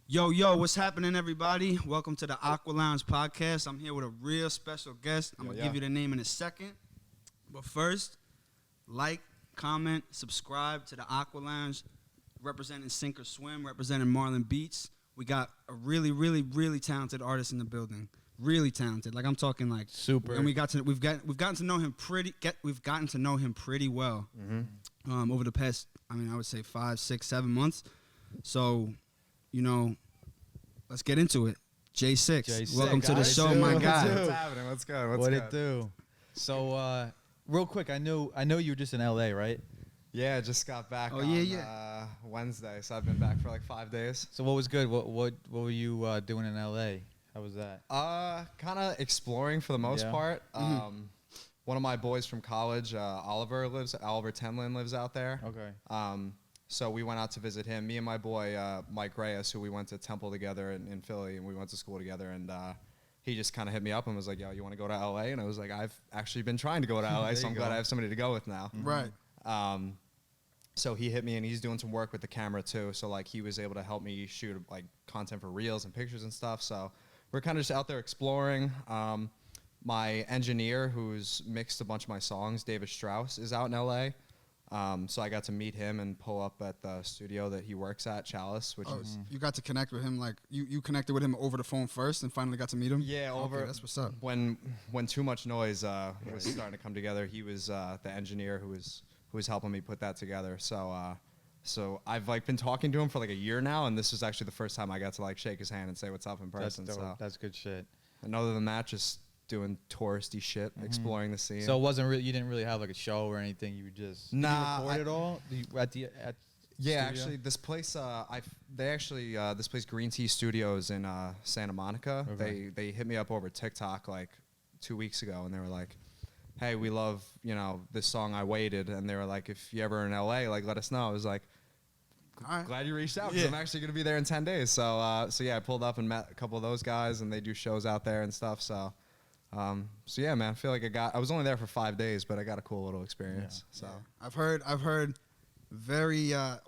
Yo, what's happening, everybody? Welcome to the Aqua Lounge podcast. I'm here with a real special guest. I'm going to give you the name in a second. But first, like, comment, subscribe to the Aqua Lounge, representing Sink or Swim, representing Marlin Beats. We got a really, really, really talented artist in the building. Really talented. Like, I'm talking like super. And we've gotten to know him pretty well over the past, I would say 5, 6, 7 months. So, let's get into it. JaySix, welcome to the show, my guy. What's happening? What's good? What it do? So, real quick, I know you were just in LA, right? Yeah, I just got back on Wednesday, so I've been back for like 5 days. So what was good? What were you doing in LA? How was that? Kind of exploring for the most part. One of my boys from college, Oliver Tenlin, lives out there. Okay. So we went out to visit him. Me and my boy Mike Reyes, who we went to Temple together in Philly, and we went to school together. And he just kind of hit me up and was like, "Yo, you want to go to LA?" And I was like, "I've actually been trying to go to LA, so I'm glad I have somebody to go with now." Right. So he hit me, and he's doing some work with the camera too. So like he was able to help me shoot like content for reels and pictures and stuff. So we're kind of just out there exploring. My engineer, who's mixed a bunch of my songs, David Strauss, is out in LA. So I got to meet him and pull up at the studio that he works at, Chalice, which is... You got to connect with him, like, you connected with him over the phone first and finally got to meet him? Yeah, over... Okay, that's what's up. When Too Much Noise was starting to come together, he was the engineer who was helping me put that together. So I've, like, been talking to him for, like, a year now, and this was actually the first time I got to, like, shake his hand and say what's up in person. That's dope. So That's good shit. and other than that, just doing touristy shit, exploring the scene. So it wasn't really, you didn't really have like a show or anything. You were just did you record it all at yeah, studio? actually, this place this place Green Tea Studios in Santa Monica. Okay. They hit me up over TikTok like 2 weeks ago, and they were like, "Hey, we love this song I Waited," and they were like, "If you ever in LA, like let us know." I was like, glad you reached out because I'm actually gonna be there in 10 days. So yeah, I pulled up and met a couple of those guys, and they do shows out there and stuff. So yeah, man, I feel like I was only there for 5 days, but I got a cool little experience. Yeah. So I've heard very a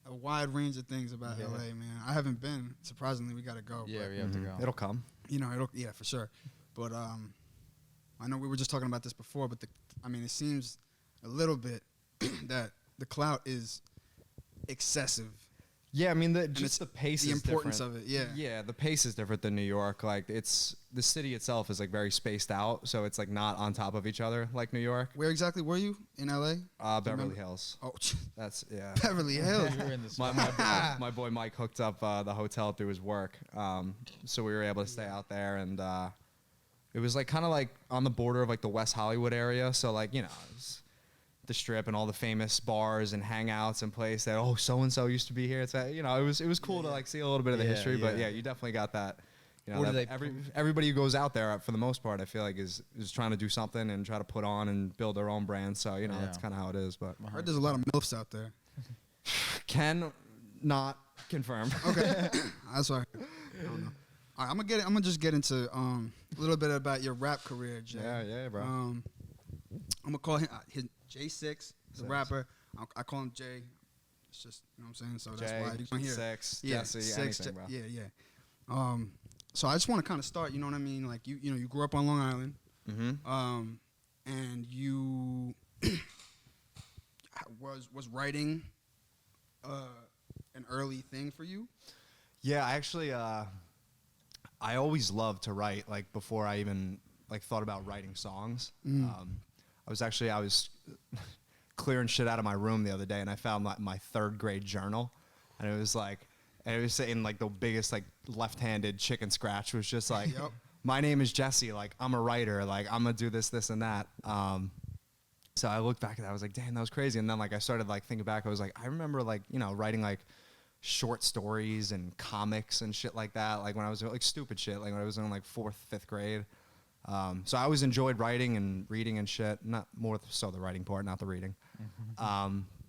wide range of things about LA, man. I haven't been. Surprisingly, we got to go. Yeah, we have to go. It'll come. For sure. But I know we were just talking about this before, but it seems a little bit that the clout is excessive. Yeah, I mean, just the pace is different. The importance of it, yeah. Yeah, the pace is different than New York. Like, the city itself is, like, very spaced out, so it's, like, not on top of each other like New York. Where exactly were you in L.A.? Beverly Hills. Oh, that's, yeah. Beverly Hills. You were in the my boy Mike hooked up the hotel through his work, so we were able to stay out there, and it was, like, kind of, like, on the border of, like, the West Hollywood area, so, like, it was the Strip and all the famous bars and hangouts and places that so and so used to be here. It's it was cool to like see a little bit of the history, but yeah, you definitely got that. Everybody who goes out there for the most part, I feel like is trying to do something and try to put on and build their own brand. So that's kind of how it is. But I heard there's a lot of MILFs out there. Can not confirm. Okay, that's right. I don't know. All right, I'm gonna just get into a little bit about your rap career, Jay. Yeah, bro. I'm gonna call him JaySix. He's a rapper. I call him Jay. It's just, you know what I'm saying? So that's why you're going to hear Six, Jesse, anything, bro. Yeah. So I just want to kind of start, you know what I mean? Like, you grew up on Long Island. Mm-hmm. And you was writing an early thing for you? Yeah, actually, I always loved to write, like, before I even, like, thought about writing songs. I was clearing shit out of my room the other day, and I found like my 3rd grade journal, and it was in like the biggest like left-handed chicken scratch. It was just like, my name is Jesse, like I'm a writer, like I'm gonna do this and that. So I looked back at that, I was like, damn, that was crazy. And then like I started like thinking back, I was like, I remember like writing like short stories and comics and shit like that, like when I was like stupid shit, like when I was in like 4th, 5th grade. So I always enjoyed writing and reading and shit, not more so the writing part, not the reading.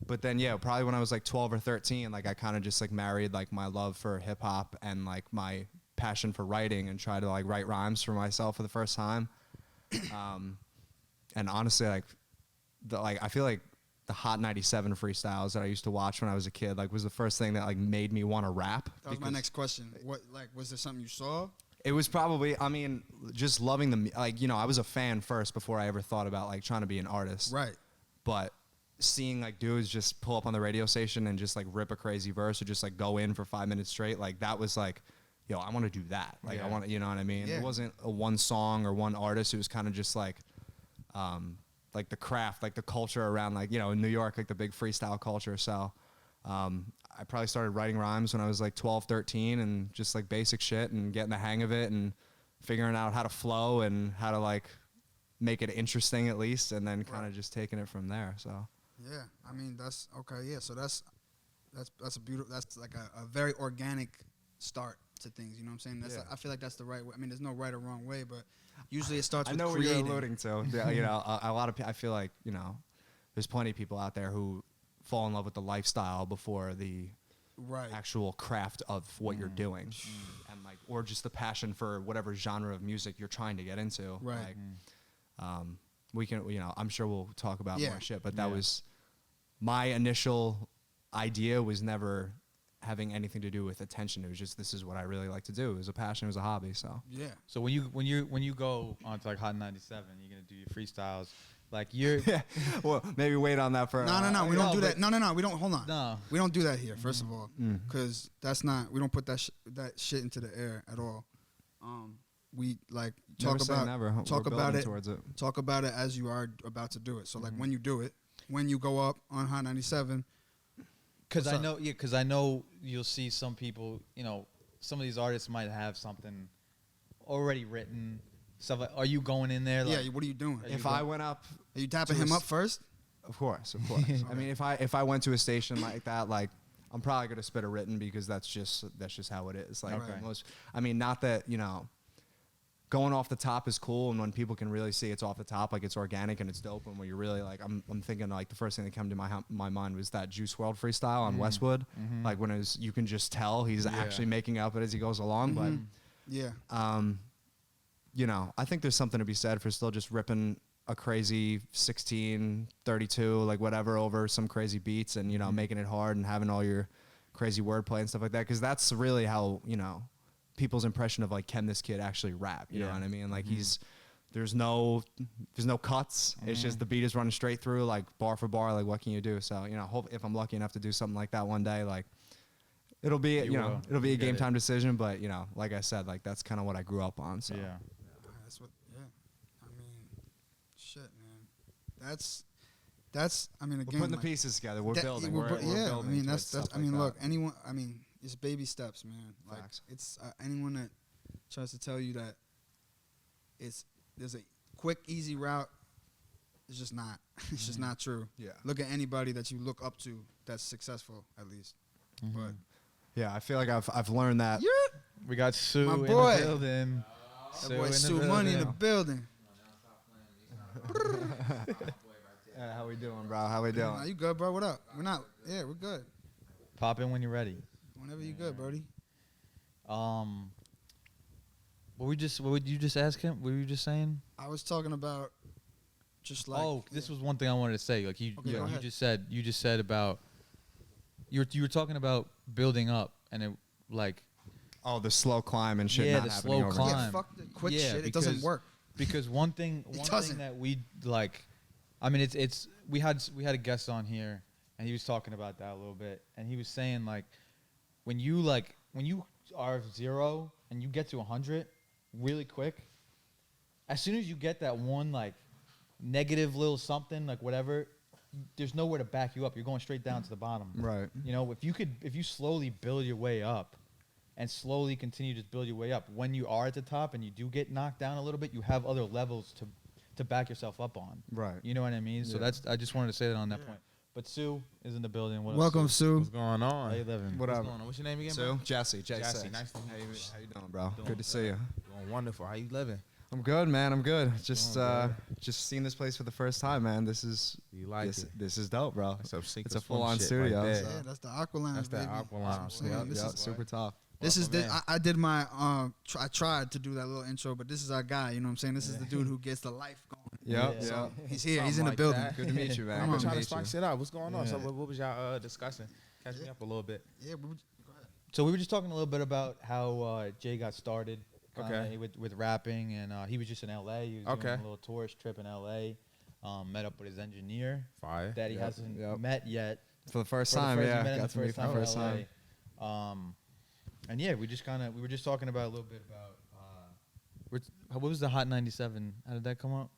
But then, yeah, probably when I was like 12 or 13, like I kind of just like married like my love for hip hop and like my passion for writing and tried to like write rhymes for myself for the first time. And honestly, like I feel like the Hot 97 freestyles that I used to watch when I was a kid, like, was the first thing that, like, made me want to rap. That was my next question. What, like, was there something you saw? It was probably, I mean, just loving like, you know, I was a fan first before I ever thought about, like, trying to be an artist. Right. But seeing, like, dudes just pull up on the radio station and just, like, rip a crazy verse or just, like, go in for 5 minutes straight, like, that was, like, yo, I want to do that. Like, I want to, you know what I mean? Yeah. It wasn't a one song or one artist. It was kind of just, like the craft, like, the culture around, like, you know, in New York, like, the big freestyle culture. So I probably started writing rhymes when I was, like, 12, 13 and just, like, basic shit and getting the hang of it and figuring out how to flow and how to, like, make it interesting at least, and then kind of just taking it from there. So yeah, I mean, that's okay. Yeah, so that's a beautiful, that's like a very organic start to things, you know what I'm saying? That's I feel like that's the right way. I mean, there's no right or wrong way, but usually it starts with creating. I know what you're alluding to. Yeah, you know, a lot of I feel like, you know, there's plenty of people out there who fall in love with the lifestyle before the actual craft of what you're doing, and, like, or just the passion for whatever genre of music you're trying to get into. Right. Like, we can, you know, I'm sure we'll talk about more shit, but that was my initial idea. Was never having anything to do with attention. It was just, this is what I really like to do. It was a passion. It was a hobby. So yeah. So when you go onto like Hot 97, you're gonna do your freestyles. Like you're well, maybe wait on that for no, we don't do that. No, we don't. Hold on. No, we don't do that here. First of all, because that's not. We don't put that shit into the air at all. We like talk about it. Talk about it as you are about to do it. So like when you do it, when you go up on Hot 97. Because I know you'll see some people. You know, some of these artists might have something already written. Stuff like, are you going in there? Like, yeah. What are you doing? If I went up, are you tapping him up first? Of course. I mean, if I went to a station like that, like, I'm probably gonna spit a written, because that's just how it is. Like, I mean, not that, you know, going off the top is cool, and when people can really see it's off the top, like, it's organic and it's dope, and when you're really like, I'm thinking, like, the first thing that came to my mind was that Juice WRLD freestyle on Westwood, like, when it was, you can just tell he's actually making up it as he goes along, but you know, I think there's something to be said for still just ripping a crazy 16, 32, like, whatever, over some crazy beats, and, you know, making it hard and having all your crazy wordplay and stuff like that, because that's really how, you know, people's impression of, like, can this kid actually rap? You know what I mean? Like, there's no cuts. It's just the beat is running straight through, like, bar for bar. Like, what can you do? So, you know, if I'm lucky enough to do something like that one day, like, it'll be it'll be a game time decision. But, you know, like I said, like, that's kind of what I grew up on. So that's what. Yeah, I mean, shit, man. That's. I mean, again, we're putting the pieces together. We're building. We're building. I mean, that's. I mean, look, anyone. I mean, it's baby steps, man. Like, Facts. it's anyone that tries to tell you that there's a quick, easy route. It's just not. It's just not true. Yeah. Look at anybody that you look up to that's successful, at least. But yeah, I feel like I've learned that. we got Sue My in boy. the building. That boy Sue Money in the building. How we doing, bro? How we doing? Nah, you good, bro? What up? We're not. Yeah, we're good. Pop in when you're ready. Whenever you good, Brody. What would you just ask him? What were you just saying? I was talking about just like. This was one thing I wanted to say. Like you just said about you were talking about building up, and it like. Oh, the slow climb and shit. Yeah, not the happening slow overnight. climb. Yeah, fuck the quick shit. It doesn't work. Because one thing that we like, I mean, it's we had a guest on here, and he was talking about that a little bit, and he was saying like, when you are 0 and you get to 100 really quick, as soon as you get that one like negative little something, like whatever, there's nowhere to back you up. You're going straight down to the bottom. Right. You know, if you slowly build your way up and slowly continue to build your way up, when you are at the top and you do get knocked down a little bit, you have other levels to back yourself up on. Right. You know what I mean? So I just wanted to say that on that point. But Sue is in the building. What Welcome, up, Sue. What's going on? How you living? What What's up? going on? What's your name again, Sue? bro? Jesse. Jesse, nice to meet you. How you doing, bro? Doing Good to see you. Doing wonderful. How you living? I'm good, man. I'm good. Just good. just seeing this place for the first time, man. This is You like it? this is dope, bro. That's some secret It's a swim full-on shit studio. Right there. so- Yeah, that's the Aqua Lounge, That's that baby. Aqua Lounge. Yeah, Yep, this yep, is- super tough. This is Welcome I did my I tried to do that little intro, but this is our guy. You know what I'm saying? This is the dude who gets the life going. Yep. Yeah. Yeah. He's here. Something He's in the like building. that. Good to meet you, man. I'm Good to trying to meet you. spice it up. What's going on? So Yeah. what was y'all discussing? Catch me up a little bit. Yeah, So we were just talking a little bit about how Jay got started Okay. with rapping, and he was just in L.A. He was doing Okay. a little tourist trip in L.A. Met up with his engineer Fire. that he hasn't met yet. For the first For the time, first- yeah. he met him Got the to meet first for the time in first time. LA. And yeah, we were just talking about a little bit about what was the Hot 97? How did that come up?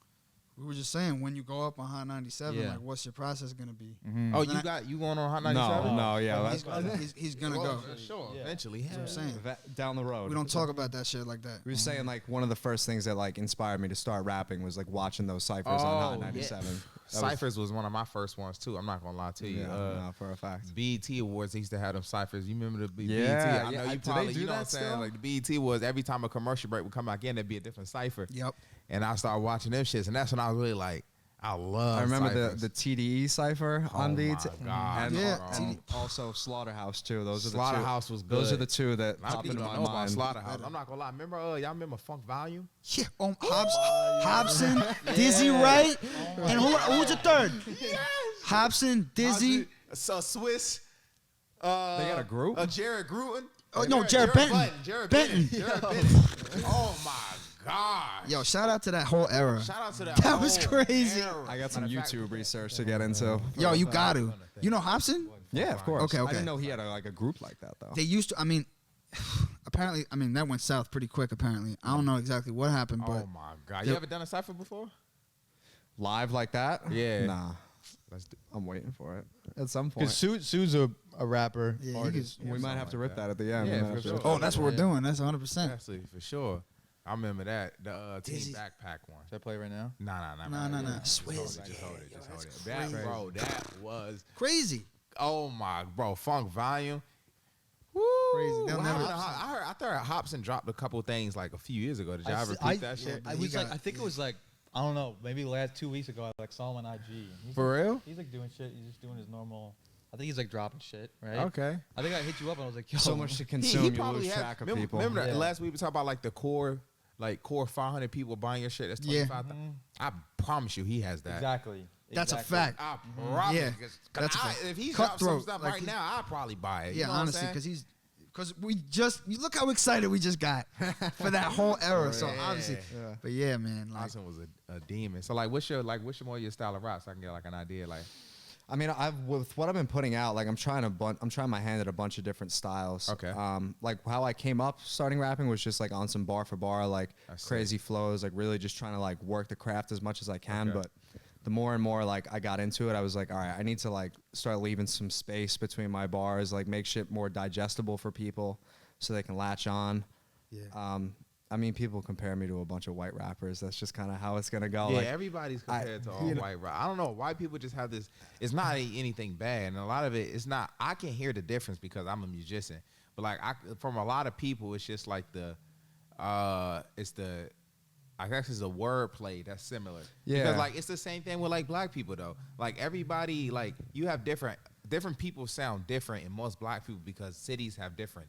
we were just saying when you go up on Hot 97, Yeah. like what's your process gonna be? Oh, Then you going on Hot 97? No, yeah. He's gonna go. For sure. Yeah. Eventually. That's what I'm saying. Down the road. We don't talk about that shit like that. We were saying like one of the first things that like inspired me to start rapping was like watching those ciphers on Oh, Hot 97. yeah. That Ciphers was one of my first ones too. I'm not gonna lie to you. Yeah, no, for a fact. BET Awards, they used to have them ciphers. You remember the BET? Yeah, I know yeah. you Do they probably, do you know that what I'm saying? still? Like the BET was every time a commercial break would come back in, there'd be a different cipher. Yep. And I started watching them shits, and that's when I was really like, I love. I remember ciphers. the TDE cipher Oh on my BET. God, And, Yeah. and also Slaughterhouse too. Those are the Slaughterhouse two. was good. Those are the two that A lot of pop people into don't my know about mind. Slaughterhouse. I'm not gonna lie. Remember, y'all remember Funk Volume? Yeah. Hobson, Dizzy, right? And who's the third? Hobson, Dizzy. So Swiss. They got a group? Jared Gruden. Oh, no, Jared Benton. Button, Jared Benton. Jared Benton. Oh my God. Yo, shout out to that whole era. Shout out to that. That was whole crazy. era. I got some Matter of fact, YouTube research to get into. Yo, you got to. You know Hobson? Yeah, of course. Okay, I okay. didn't know he had a group like that though. They used to. I mean, apparently, that went south pretty quick. Apparently, I don't know exactly what happened, but Oh my God. You ever done a cipher before? Live like that? Yeah. Nah. Let's do. I'm waiting for it at some point. Because Sue's a rapper, Yeah, he artist. we might have to rip that at the end. Yeah, We might for have to sure. rip oh, that. that's what we're doing. That's 100%. Absolutely, for sure. I remember that. The Team Dizzy. Backpack one. Should I play right now? Nah. Nah. Just hold Swizz. it. Just hold it. Just hold it. That's That, bro, that was. Crazy. Oh my, bro, Funk Volume. Woo! Crazy. They'll What never- happened to I thought Hobson dropped a couple things like a few years ago. Did y'all ever peep that shit? but I he was like, got- I think it was like, I don't know, maybe last 2 weeks ago, I like saw him on IG. He's For like, real? He's like doing shit. He's just doing his normal. I think he's like dropping shit, right? Okay. I think I hit you up and I was like, yo, So much to consume, you lose track of people. Remember that Yeah. last week we talked about like the core 500 people buying your shit. That's Yeah. 25,000. I promise you, he has that. Exactly. That's a Exactly. fact. I promise. Yeah, you, 'cause that's a fact. if he dropped some Cutthroat, stuff like right he- now, I'd probably buy it. You Yeah, know what I'm honestly, saying? because you look how excited we just got for that whole era. So Yeah. obviously, but yeah, man. Like, Hobson was a demon. So like, what's more your style of rap? So I can get like an idea. Like, I mean, with what I've been putting out, like I'm trying my hand at a bunch of different styles. Okay. Like how I came up starting rapping was just like on some bar for bar, like I see. crazy flows, like really just trying to like work the craft as much as I can. Okay. But the more and more like I got into it, I was like, all right, I need to like start leaving some space between my bars, like make shit more digestible for people so they can latch on. yeah. I mean, people compare me to a bunch of white rappers. That's just kind of how it's gonna go. yeah, Like, everybody's compared to all white rap. I don't know. White people just have this. It's not anything bad, and a lot of it's not. I can hear the difference because I'm a musician. But like, from a lot of people, it's just like I guess it's a wordplay that's similar. Yeah. Because like it's the same thing with like black people though. Like everybody, like you have different people sound different in most black people because cities have different.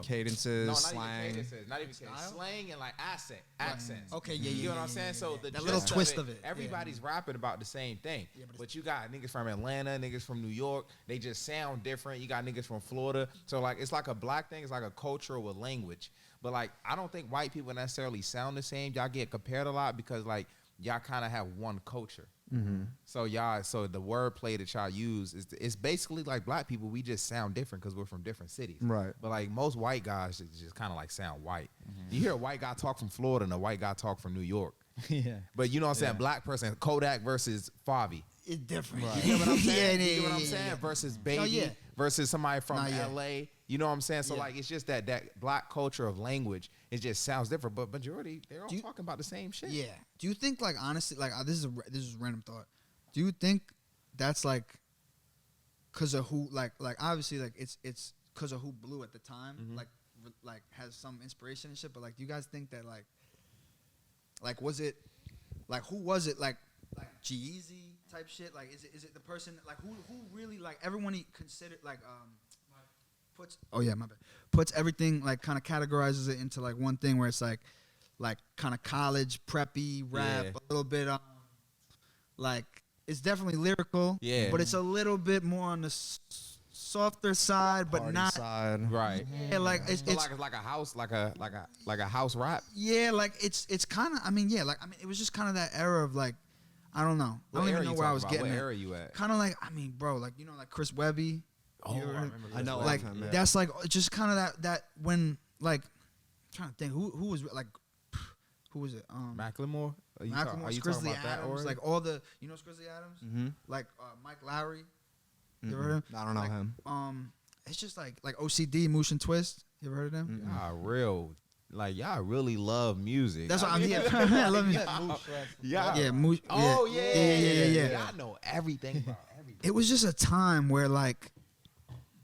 cadences, No, not slang. even cadences, not even cadences. Slang and like accents. Okay, yeah, You yeah, get what yeah, I'm saying? yeah, So yeah. the That little gist twist of it, yeah. Everybody's rapping about the same thing. But you got niggas from Atlanta, niggas from New York. They just sound different. You got niggas from Florida. So like it's like a black thing. It's like a culture with language. But like I don't think white people necessarily sound the same. Y'all get compared a lot because like y'all kind of have one culture. So the wordplay that y'all use it's basically like black people. We just sound different because we're from different cities. Right. But like most white guys just kind of like sound white. You hear a white guy talk from Florida and a white guy talk from New York. Yeah. But you know what I'm saying? Black person, Kodak versus Favi. It's different. You get what I'm saying? Yeah, You get what yeah, I'm yeah, saying? yeah. Versus Baby yeah. versus somebody from Nah, yeah. LA. You know what I'm saying? So Yeah. like it's just that black culture of language, it just sounds different. But majority, they're all talking about the same shit. Yeah. Do you think, like, honestly, like, this is a random thought. Do you think that's like, cause of who, like obviously, like it's cause of who blew at the time, like has some inspiration and shit. But like, do you guys think that like was it, like who was it, like G-Eazy type shit? Like, is it the person, like who really, like everyone he considered, like puts everything, like kind of categorizes it into like one thing where it's like like kind of college preppy rap, Yeah. a little bit like it's definitely lyrical, Yeah. but it's a little bit more on the softer side, but Party not side. Right. yeah, like So it's like a house, like a house rap. yeah, like it's kind of it was just kind of that era of like I don't know, What I don't era even know you where I was talking about? getting What at. era you at? Kind of like bro, like like Chris Webby. Oh, You ever I heard- remember. I know Chris like of him, yeah. that's like just kind of that when like I'm trying to think who was like who was it Macklemore. Are you Macklemore, talking Grizzly about that? Adams, Or like all the Grizzly Adams, Mm-hmm. like Mike Lowry. You ever heard of him? I don't know Like, him. It's just like OCD, Moosh and Twist. You ever heard of them? y'all really love music. That's what I I'm mean, here. I love music. Yeah. Yeah, Moosh. Oh yeah. I know everything about everything. It was just a time where like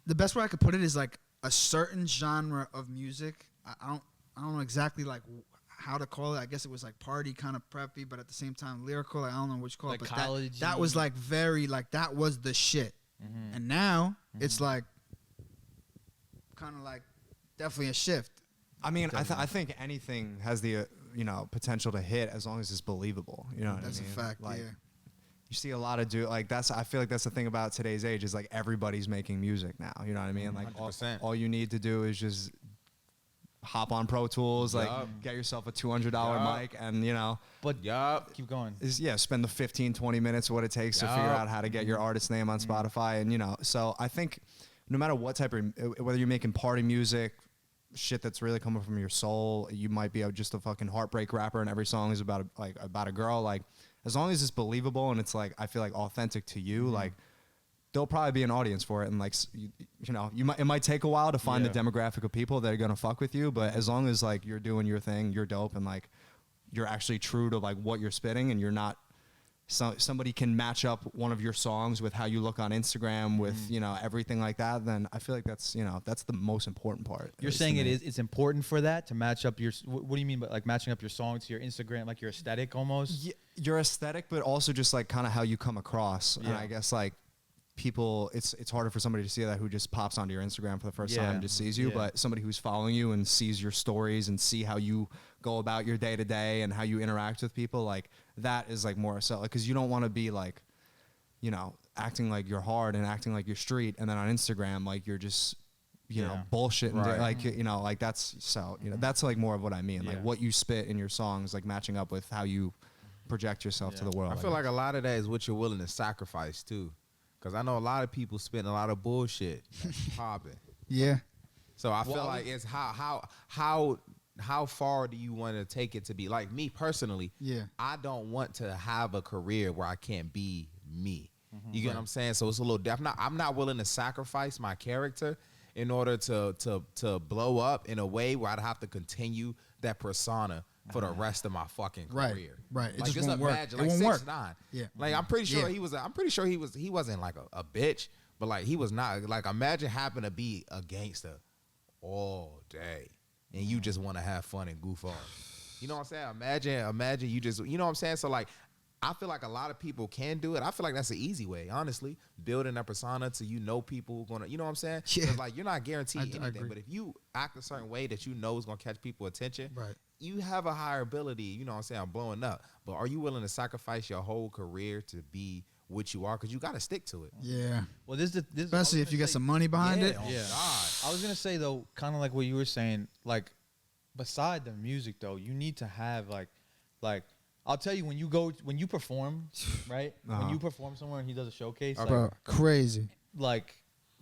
the best way I could put it is like a certain genre of music. I don't know exactly like how to call it. I guess it was like party kind of preppy, but at the same time lyrical. Like, I don't know what you call Like it. But college-y. that was like very like that was the shit. And now it's like kind of like definitely a shift. I mean, I think anything has the potential to hit as long as it's believable. You know what That's I mean? a fact. Like, Yeah. You see a lot of I feel like that's the thing about today's age is like everybody's making music now. You know what I mean? Like 100%. all you need to do is just hop on Pro Tools, like Yup. get yourself a $200 Yup. mic, and But Yup. keep going. spend the 15-20 minutes what it takes to figure Yup. out how to get your artist name on Spotify, and so I think no matter what type of whether you're making party music, shit that's really coming from your soul, you might be just a fucking heartbreak rapper and every song is about a girl, like as long as it's believable and it's like I feel like authentic to you, like there'll probably be an audience for it, and like it might take a while to find the demographic of people that are gonna fuck with you, but as long as like you're doing your thing, you're dope, and like you're actually true to like what you're spitting, and you're not somebody can match up one of your songs with how you look on Instagram with everything like that, then I feel like that's that's the most important part. You're saying it's important for that to match up your. What do you mean by like matching up your song to your Instagram, like your aesthetic almost? Your aesthetic, but also just like kind of how you come across. And Yeah. I guess like people, it's harder for somebody to see that who just pops onto your Instagram for the first time and just sees you, but somebody who's following you and sees your stories and see how you go about your day to day and how you interact with people, like that is like more so, like, because you don't want to be like, acting like you're hard and acting like you're street, and then on Instagram like you're just bullshit and Right. like that's so that's like more of what I mean, like Yeah. what you spit in your songs, like matching up with how you project yourself to the world. I feel like a lot of that is what you're willing to sacrifice too, because I know a lot of people spitting a lot of bullshit that's popping. Yeah. So I feel like it's how far do you want to take it to be? Like me personally, I don't want to have a career where I can't be me. You get what I'm saying? So it's a little different. I'm not willing to sacrifice my character in order to blow up in a way where I'd have to continue that persona for the rest of my fucking career. Right. It Like just won't work. imagine, It like won't work. 6ix9ine. Yeah. Like I'm pretty sure Yeah. he wasn't like a bitch, but like he was not, like imagine having to be a gangster all day and you just want to have fun and goof off. You know what I'm saying? Imagine you just, you know what I'm saying? So like I feel like a lot of people can do it. I feel like that's the easy way, honestly. Building a persona to people gonna, you know what I'm saying? Yeah. 'Cause like you're not guaranteed I anything, agree. but if you act a certain way that you know is gonna catch people attention, Right. you have a higher ability, you know what I'm saying, of blowing up. But are you willing to sacrifice your whole career to be what you are? Because you got to stick to it. Yeah. Well, this Especially if you get some money behind it. Oh, Yeah. God. I was gonna say though, kind of like what you were saying, like beside the music though, you need to have like I'll tell you when you perform, right? When you perform somewhere and he does a showcase, like, Bro, crazy. like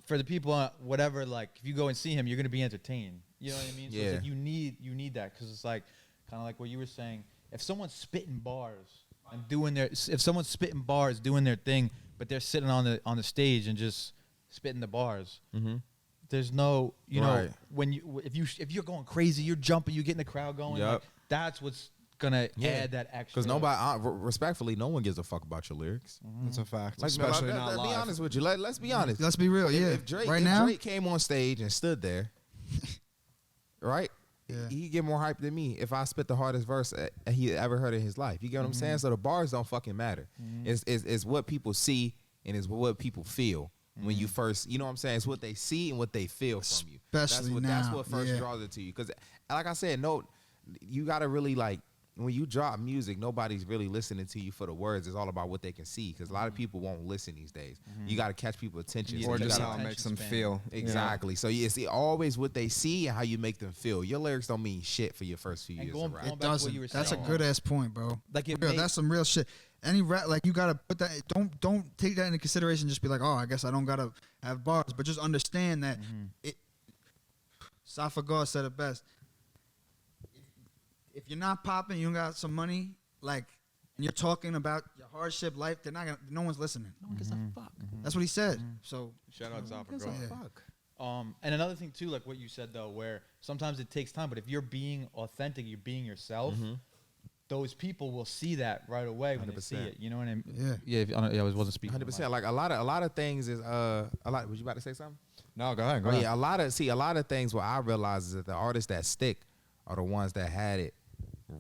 for the people whatever, like if you go and see him, you're gonna be entertained. You know what I mean? So it's like you need that, because it's like kind of like what you were saying. If someone's spitting bars and doing their thing, but they're sitting on the stage and just spitting the bars. Mm-hmm. There's no, know, Right. when if you're going crazy, you're jumping, you're getting the crowd going. Yep. Like, that's what's gonna add that extra. Because nobody, respectfully, no one gives a fuck about your lyrics. That's a fact, Like, especially let's not be live. honest with you. Let's be honest. Let's be real. Yeah. If Drake, right if now. Drake came on stage and stood there, right? Yeah. He'd get more hype than me if I spit the hardest verse he ever heard in his life. You get what I'm saying? So the bars don't fucking matter. It's what people see and it's what people feel when you first, you know what I'm saying? It's what they see and what they feel from you. Especially That's now, what first yeah. draws it to you. Because like I said, you gotta really like. When you drop music, nobody's really listening to you for the words. It's all about what they can see, because a lot of people won't listen these days. You got to catch people's attention. Yeah, so or you just gotta, how it makes them feel. Exactly. So it's always what they see and how you make them feel. Your lyrics don't mean shit for your first few years of rap. It doesn't. That's a good ass point, bro. Like that's some real shit. Any rap, like you gotta put that. Don't take that into consideration. Just be like, oh, I guess I don't gotta have bars, but just understand that it. Safagor said it best. If you're not popping, you don't got some money, like, and you're talking about your hardship life, they're not gonna. No one's listening. No one gives a fuck. That's what he said. So shout out Safagor. Fuck. And another thing too, like what you said though, where sometimes it takes time, but if you're being authentic, you're being yourself. Those people will see that right away when 100%. They see it. You know what I mean? Yeah. I wasn't speaking. 100%. Like a lot of things is a lot. Was you about to say something? No, go ahead. Go ahead. Yeah, a lot of things. What I realize is that the artists that stick are the ones that had it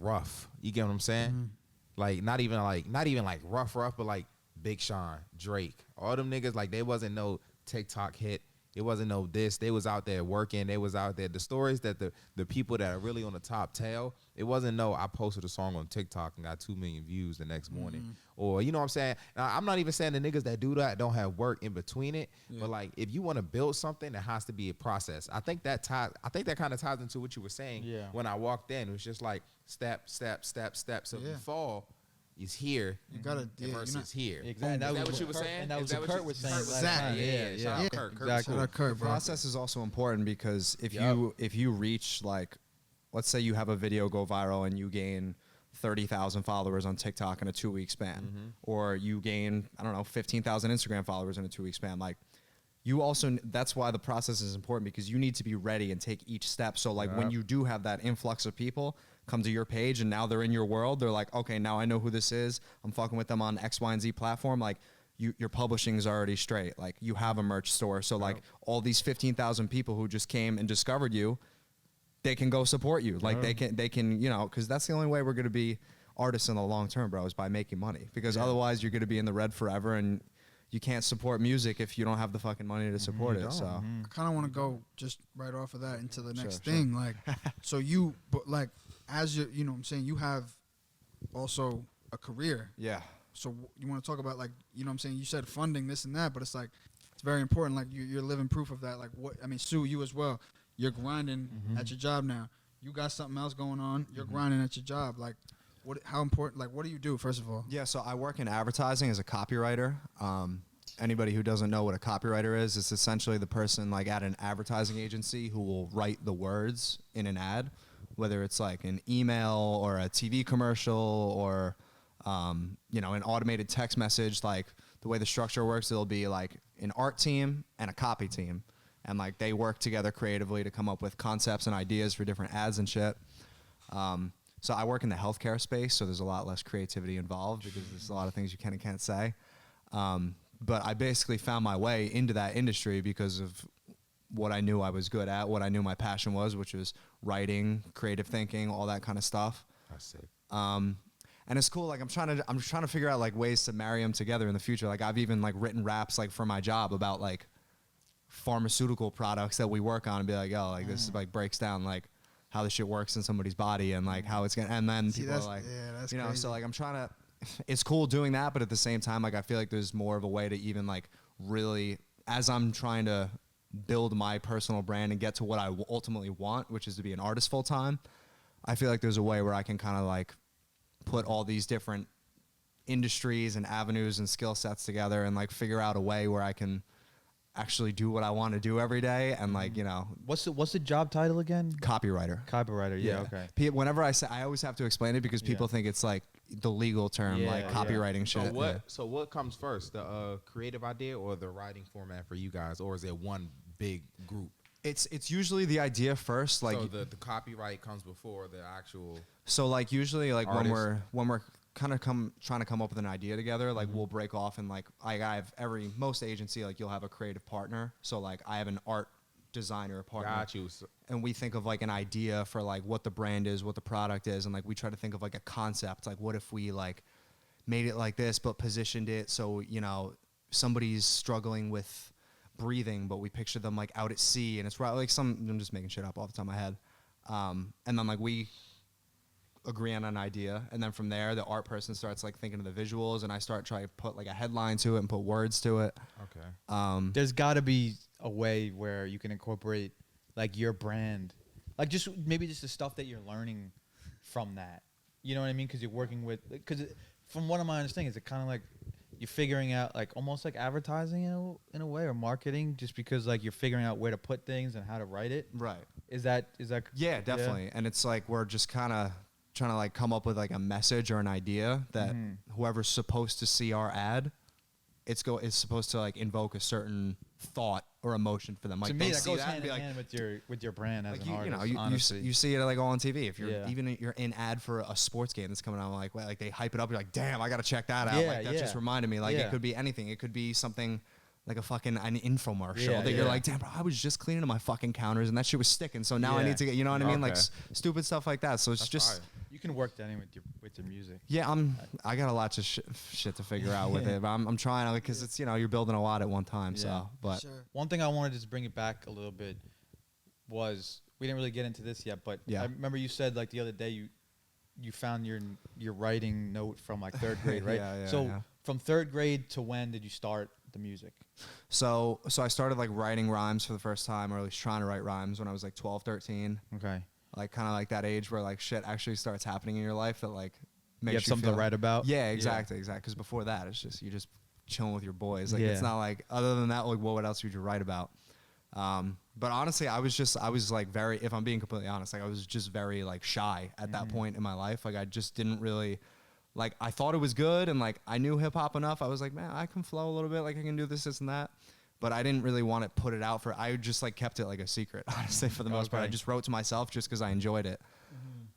rough. You get what I'm saying? Like not even like rough, but like Big Sean, Drake, all them niggas, like they wasn't no TikTok hit. It wasn't no this. They was out there working. They was out there. The stories that the people that are really on the top tell, it wasn't no I posted a song on TikTok and got 2 million views the next morning. Or, you know what I'm saying? Now, I'm not even saying the niggas that do that don't have work in between it. But like if you want to build something, there has to be a process. I think that kind of ties into what you were saying when I walked in. It was just like step. So if you fall, is here. You gotta versus here. Exactly. Is that what you were saying? And that was what Kurt was saying. Exactly. Shout out Kurt. Exactly. Shout out Kurt, The bro. process is also important because if you reach, like, let's say you have a video go viral and you gain 30,000 followers on TikTok in a 2-week span, or you gain, I don't know, 15,000 Instagram followers in a 2-week span, like, you also, that's why the process is important, because you need to be ready and take each step. So like when you do have that influx of people come to your page and now they're in your world, they're like, okay, now I know who this is. I'm fucking with them on X, Y, and Z platform. Like your publishing is already straight. Like you have a merch store. So like all these 15,000 people who just came and discovered you, they can go support you. Like they can, you know, cause that's the only way we're going to be artists in the long term, bro, is by making money, because otherwise you're going to be in the red forever and you can't support music if you don't have the fucking money to support it. So I kind of want to go just right off of that into the next thing. Like, so you, but like, as you know what I'm saying, you have also a career. yeah. So you want to talk about, like, you know what I'm saying, you said funding this and that, but it's like, it's very important. Like you're living proof of that. Like what, I mean, Sue, you as well, you're grinding at your job now. You got something else going on. You're grinding at your job. Like, how important, like, what do you do, first of all? Yeah, so I work in advertising as a copywriter. Anybody who doesn't know what a copywriter is, it's essentially the person like at an advertising agency who will write the words in an ad, whether it's like an email or a TV commercial or, you know, an automated text message. Like the way the structure works, it'll be like an art team and a copy team. And like they work together creatively to come up with concepts and ideas for different ads and shit. So I work in the healthcare space, so there's a lot less creativity involved because there's a lot of things you can and can't say. But I basically found my way into that industry because of what I knew I was good at, what I knew my passion was, which was writing, creative thinking, all that kind of stuff. That's sick. And it's cool. Like I'm trying to figure out like ways to marry them together in the future. Like I've even like written raps like for my job about like pharmaceutical products that we work on and be like, yo, like this is like breaks down like how this shit works in somebody's body and like how it's gonna, and then people are like, that's you know, crazy. so like I'm trying to, it's cool doing that, but at the same time, like I feel like there's more of a way to even like really, as I'm trying to build my personal brand and get to what I ultimately want, which is to be an artist full time, I feel like there's a way where I can kind of like put all these different industries and avenues and skill sets together and like figure out a way where I can actually do what I want to do every day. And like, you know, what's the job title again? Copywriter. Copywriter. Yeah. Okay. Whenever I say, I always have to explain it because people think it's like the legal term, like copywriting shit. So what comes first, the creative idea or the writing format for you guys, or is it one big group? It's usually the idea first, like so the copyright comes before the actual. So like usually like artist. when we're kind of trying to come up with an idea together, like we'll break off and like I have most agency, like you'll have a creative partner. So like I have an art designer partner. Got you. And we think of like an idea for like what the brand is, what the product is, and like we try to think of like a concept. Like what if we like made it like this but positioned it so, you know, somebody's struggling with breathing but we picture them like out at sea and it's right like I'm just making shit up off the top of my head. And then like we agree on an idea, and then from there the art person starts like thinking of the visuals, and I start trying to put like a headline to it and put words to it. Okay. There's got to be a way where you can incorporate like your brand, like just maybe just the stuff that you're learning from that. You know what I mean? Because you're working with, because from what my understanding is, it kind of like you're figuring out like almost like advertising in a way, or marketing, just because like you're figuring out where to put things and how to write it. Right. Is that Yeah, definitely. And it's like we're just kind of trying to like come up with like a message or an idea that whoever's supposed to see our ad, it's supposed to like invoke a certain thought or emotion for them. Like to me, they that see goes that hand and be in like, hand with your brand as like an artist. you see it like on TV. If you're Yeah. you're in ad for a sports game that's coming out, like well, like they hype it up. You're like, damn, I gotta check that out. Yeah, Like that just reminded me. Like Yeah. it could be anything. It could be something like a fucking an infomercial Yeah, that you're yeah. like, damn, bro, I was just cleaning my fucking counters and that shit was sticking. So now I Yeah. need to get, you know what I mean? Like Okay. stupid stuff like that. So it's That's just. fire. You can work that in with your music. Yeah, I got a lot of shit to figure out with it, but I'm trying to, because it's, you know, you're building a lot at one time. Yeah. So, but Sure. One thing I wanted to bring it back a little bit was, we didn't really get into this yet, but Yeah. I remember you said like the other day you found your writing note from like third grade, right? Yeah, so yeah. from third grade to when did you start the music? So I started like writing rhymes for the first time, or at least trying to write rhymes when I was like 12, 13. Okay. Like kind of like that age where like shit actually starts happening in your life that like makes You have something to feel write about? Yeah, exactly. Because before that, it's just you're just chilling with your boys. Like it's Yeah. not like, other than that, like what else would you write about? But honestly, I was like very, if I'm being completely honest, like I was just very like shy at that point in my life. Like I just didn't really, like I thought it was good, and like I knew hip hop enough. I was like, man, I can flow a little bit. Like I can do this and that. But I didn't really want to put it out I just like kept it like a secret, honestly, for the most part. I just wrote to myself just because I enjoyed it.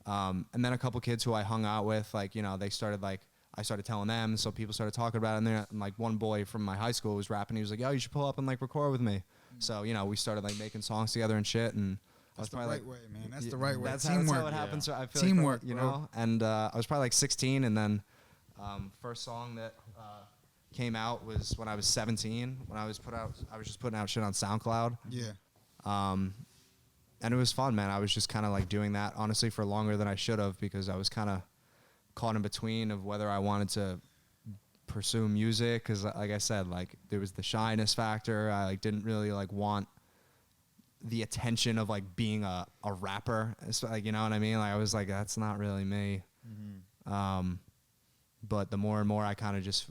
And then a couple kids who I hung out with, like, you know, I started telling them, so people started talking about it. And then like one boy from my high school was rapping. He was like, yo, you should pull up and like record with me. So, you know, we started like making songs together and shit. And That's the probably right like, way, man. That's the right way. That's Teamwork. how it happens. So I feel Teamwork, like, you bro. know. And I was probably like 16, and then first song that came out was when I was 17. When I was just putting out shit on SoundCloud. Yeah. And it was fun, man. I was just kind of like doing that honestly for longer than I should have, because I was kind of caught in between of whether I wanted to pursue music, because like I said, like there was the shyness factor. I like didn't really like want the attention of like being a rapper. It's like, you know what I mean? Like I was like, that's not really me. But the more and more I kind of just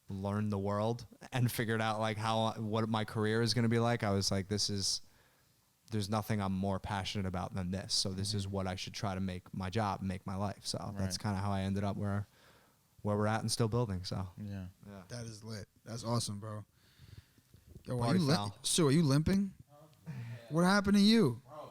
learned the world and figured out like what my career is going to be like, I was like, there's nothing I'm more passionate about than this. So this is what I should try to make my job, make my life. So that's kind of how I ended up where we're at and still building. So Yeah. That is lit. That's awesome, bro. Yo, Party foul. Sue, are you limping? What happened to you? Bro,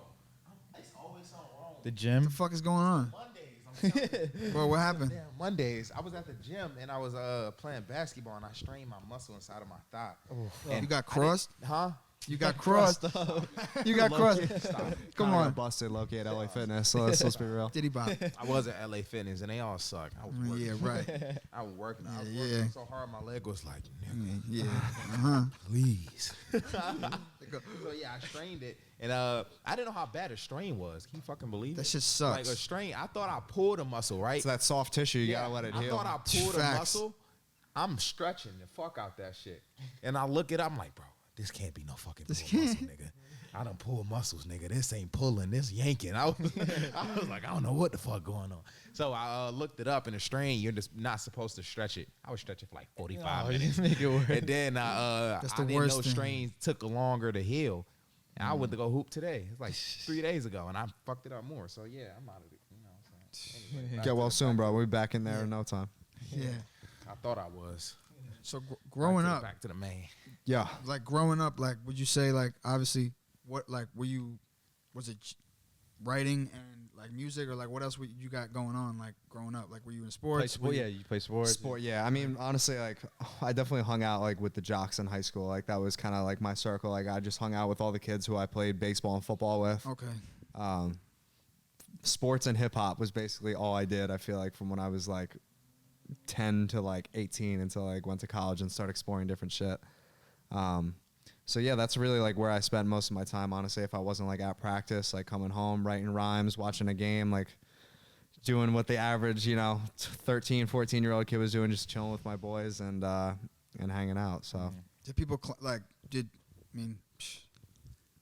it's always something wrong. The What gym? the fuck is going on? Mondays, I'm telling you. Bro, what happened? Damn, Mondays, I was at the gym and I was playing basketball and I strained my muscle inside of my thigh. And You got crossed? Huh? You got crossed. You got crossed. Come Kinda on. got busted low-key at LA Fitness. So let's be real. Diddy bop. I was at LA Fitness and they all suck. I was working. Yeah, right. I was working. I was Yeah, working yeah. so hard my leg was like, Yeah. Uh-huh. please. So yeah, I strained it, and I didn't know how bad a strain was. Can you fucking believe That it? shit sucks. Like a strain, I thought I pulled a muscle, right? It's that soft tissue. You Yeah, gotta let it I heal. thought I pulled a Facts. muscle. I'm stretching the fuck out that shit, and I look it up. I'm like, bro, this can't be no fucking This pull muscle, can't. nigga. I done pulled muscles, nigga. This ain't pulling. This yanking. I was like, I don't know what the fuck going on. So I looked it up, and the strain, you're just not supposed to stretch it. I was stretching for like 45 Oh, you minutes. didn't make it work. And then That's the I didn't worst know thing. strains took longer to heal. And I went to go hoop today. It's like 3 days ago, and I fucked it up more. So yeah, I'm out of it. You know what I'm saying? Anyway, back Get to well the soon, fact. bro. We'll be back in there in no time. Yeah. I thought I was. So growing up, Back to the main. Yeah. like growing up, like would you say like obviously what like was it writing and like music, or like what else you got going on like growing up? Like were you in Play sports? sport? Were you- Yeah, you play sports. Sport, yeah. I mean, honestly, like, I definitely hung out, like, with the jocks in high school. Like, that was kind of, like, my circle. Like, I just hung out with all the kids who I played baseball and football with. Okay. Sports and hip-hop was basically all I did, I feel like, from when I was, like, 10 to, like, 18 until, like, went to college and started exploring different shit. So, yeah, that's really, like, where I spent most of my time, honestly. If I wasn't, like, at practice, like, coming home, writing rhymes, watching a game, like, doing what the average, 13, 14-year-old kid was doing, just chilling with my boys and hanging out. So did people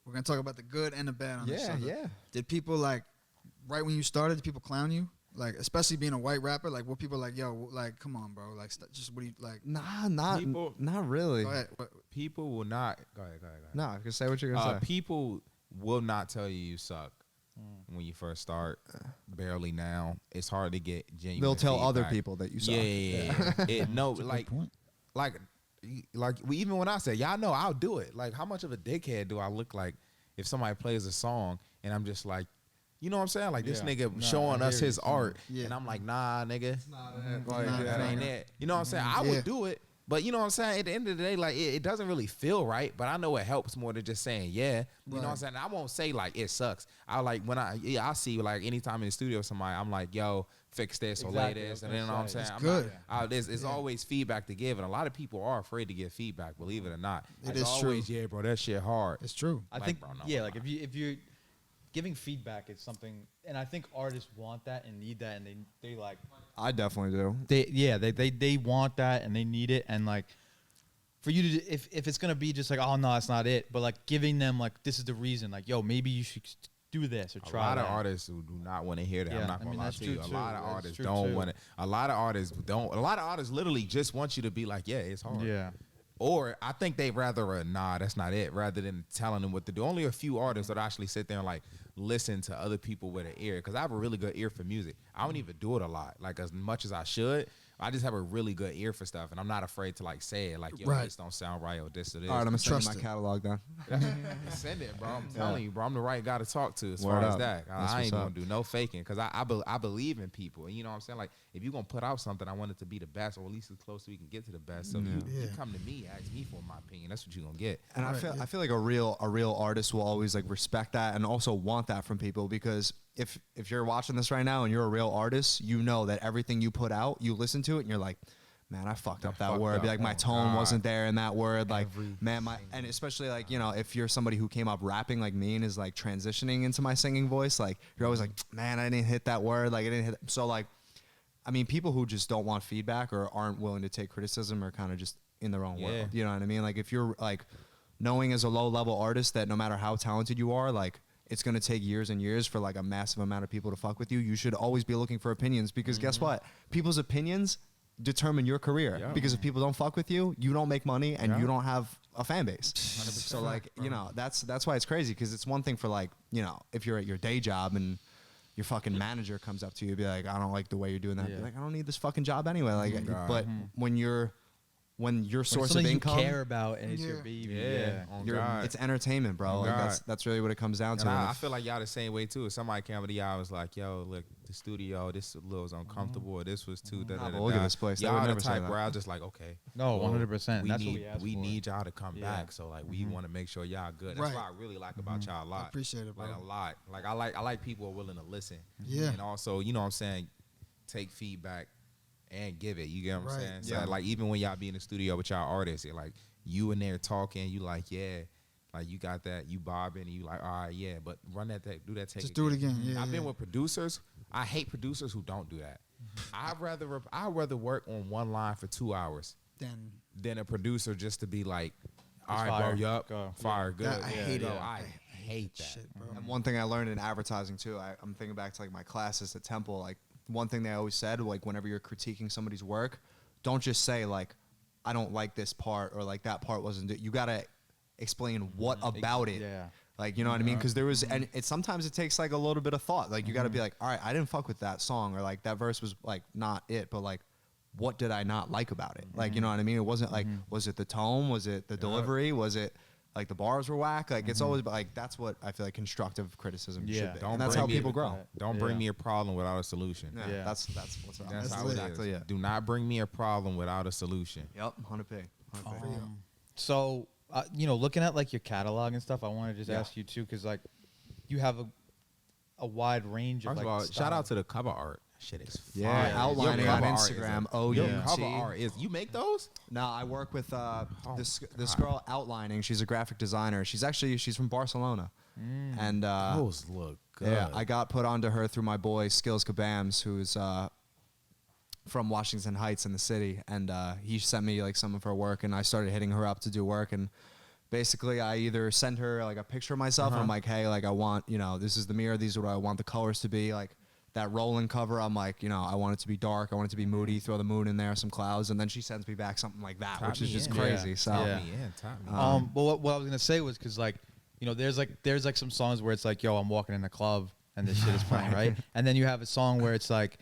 we're gonna talk about the good and the bad on this. Yeah. Did people right when you started? Did people clown you? Like, especially being a white rapper, like, what people like, yo, like, come on, bro, like, just what do you like? Nah, not really. Go ahead. People will not. Go ahead. No, just say what you're gonna say. People will not tell you suck when you first start. Barely now. It's hard to get genuine. They'll tell feedback. other people that you suck. Yeah. Even when I say, y'all know I'll do it. Like, how much of a dickhead do I look like if somebody plays a song and I'm just like, you know what I'm saying? Like, this nigga showing us his art, and I'm like, nah, nigga. It's not it. That ain't it. You know what I'm saying? I would do it, but you know what I'm saying? At the end of the day, like, it doesn't really feel right, but I know it helps more than just saying, yeah. You know what I'm saying? I won't say, like, it sucks. I see, like, anytime in the studio with somebody, I'm like, yo, fix this or lay this. And then, you know what I'm saying? It's good. There's always feedback to give, and a lot of people are afraid to give feedback, believe it or not. It is always, true. Yeah, bro, that shit hard. It's true. I think, like, if you're giving feedback is something, and I think artists want that and need that, and they like. I definitely do. They want that and they need it, and like, for you to if it's gonna be just like, oh no, that's not it, but like giving them like, this is the reason, like, yo, maybe you should do this or try. A lot of artists who do not want to hear that. Yeah, I'm not gonna lie to you. A lot of That's artists true don't too. want it. A lot of artists don't. A lot of artists literally just want you to be like, yeah, it's hard. Yeah. Or I think they rather nah, that's not it, rather than telling them what to do. Only a few artists that actually sit there and like listen to other people with an ear, because I have a really good ear for music. I don't even do it a lot, like as much as I should. I just have a really good ear for stuff, and I'm not afraid to like say it, like, yo, this don't sound right, or this or this. All right, I'm gonna send you my catalog then. Send it, bro. I'm telling you, bro. I'm the right guy to talk to as Word far as up. that. That's I ain't what's gonna up. do no faking, because I believe in people, and you know what I'm saying. Like, if you're gonna put out something, I want it to be the best, or at least as close as we can get to the best. So you come to me, ask me for my opinion. That's what you're gonna get. And I feel like a real artist will always like respect that and also want that from people, because if you're watching this right now and you're a real artist, you know that everything you put out, you listen to it and you're like, man, I fucked up that word. Be like, my tone wasn't there in that word. Like, man, and especially like, if you're somebody who came up rapping like me and is like transitioning into my singing voice, like, you're always like, man, I didn't hit that word. Like, I didn't hit. So like, I mean, people who just don't want feedback or aren't willing to take criticism are kind of just in their own world. You know what I mean? Like, if you're like knowing as a low level artist that no matter how talented you are, like, it's going to take years and years for like a massive amount of people to fuck with you. You should always be looking for opinions, because guess what? People's opinions determine your career, because if people don't fuck with you, you don't make money and you don't have a fan base. 100%. So like, that's why it's crazy, because it's one thing for like, if you're at your day job and your fucking manager comes up to you and be like, I don't like the way you're doing that. Be like, I don't need this fucking job anyway. Like, but when your source of income, you care about, and it's your baby. It's entertainment, bro. Like, that's really what it comes down to. I feel like y'all the same way too. If somebody came up to y'all, was like, yo, look, the studio, this was uncomfortable, or this was too look at this place. Y'all the type where I was just like, okay, no, 100%. That's we what we need y'all to come back. So like, we want to make sure y'all good. That's what I really like about y'all a lot. I appreciate it, bro. Like, a lot. Like, I like people who are willing to listen. Yeah. And also, you know what I'm saying, take feedback and give it. You get what I'm saying? So like, even when y'all be in the studio with y'all artists, like, you in there talking, you like, yeah, like, you got that, you bobbing, and you like, all right, yeah, but run that, do that take. Just do it again. Yeah. I've been with producers. I hate producers who don't do that. I'd rather work on one line for 2 hours than a producer just to be like, all right, bro, yup, fire, good. I hate it. I hate that. Shit, bro. And one thing I learned in advertising too, I'm thinking back to like my classes at Temple. Like, one thing they always said, like, whenever you're critiquing somebody's work, don't just say like, I don't like this part, or like that part wasn't it. You gotta explain what about it. Yeah. Like, you know what I mean? Because there was, and sometimes it takes like a little bit of thought. Like, you got to be like, all right, I didn't fuck with that song, or like that verse was like not it, but like, what did I not like about it? Like, you know what I mean? It wasn't like, was it the tone? Was it the delivery? Was it like the bars were whack? Like, it's always like, that's what I feel like constructive criticism should be. And that's how people grow. Don't bring me a problem without a solution. Yeah. That's what's up. That's how exactly it is. Do not bring me a problem without a solution. Yep, 100p. So, looking at like your catalog and stuff, I want to just ask you too, because like, you have a wide range of First like of all, shout out to the cover art. Shit is fire. Yeah, outlining on Instagram. Your cover art is. You make those? No, I work with this girl outlining. She's a graphic designer. She's from Barcelona, and those look good. Yeah, I got put onto her through my boy Skills Kabams, who's from Washington Heights in the city, and he sent me like some of her work, and I started hitting her up to do work, and basically I either send her like a picture of myself, and I'm like, hey, like I want, this is the mirror, these are what I want the colors to be, like that rolling cover, I'm like, I want it to be dark, I want it to be moody, throw the moon in there, some clouds, and then she sends me back something like that, which is just crazy. Yeah. So but what I was gonna say was because like, there's like some songs where it's like, yo, I'm walking in a club and this shit is playing, right? And then you have a song where it's like,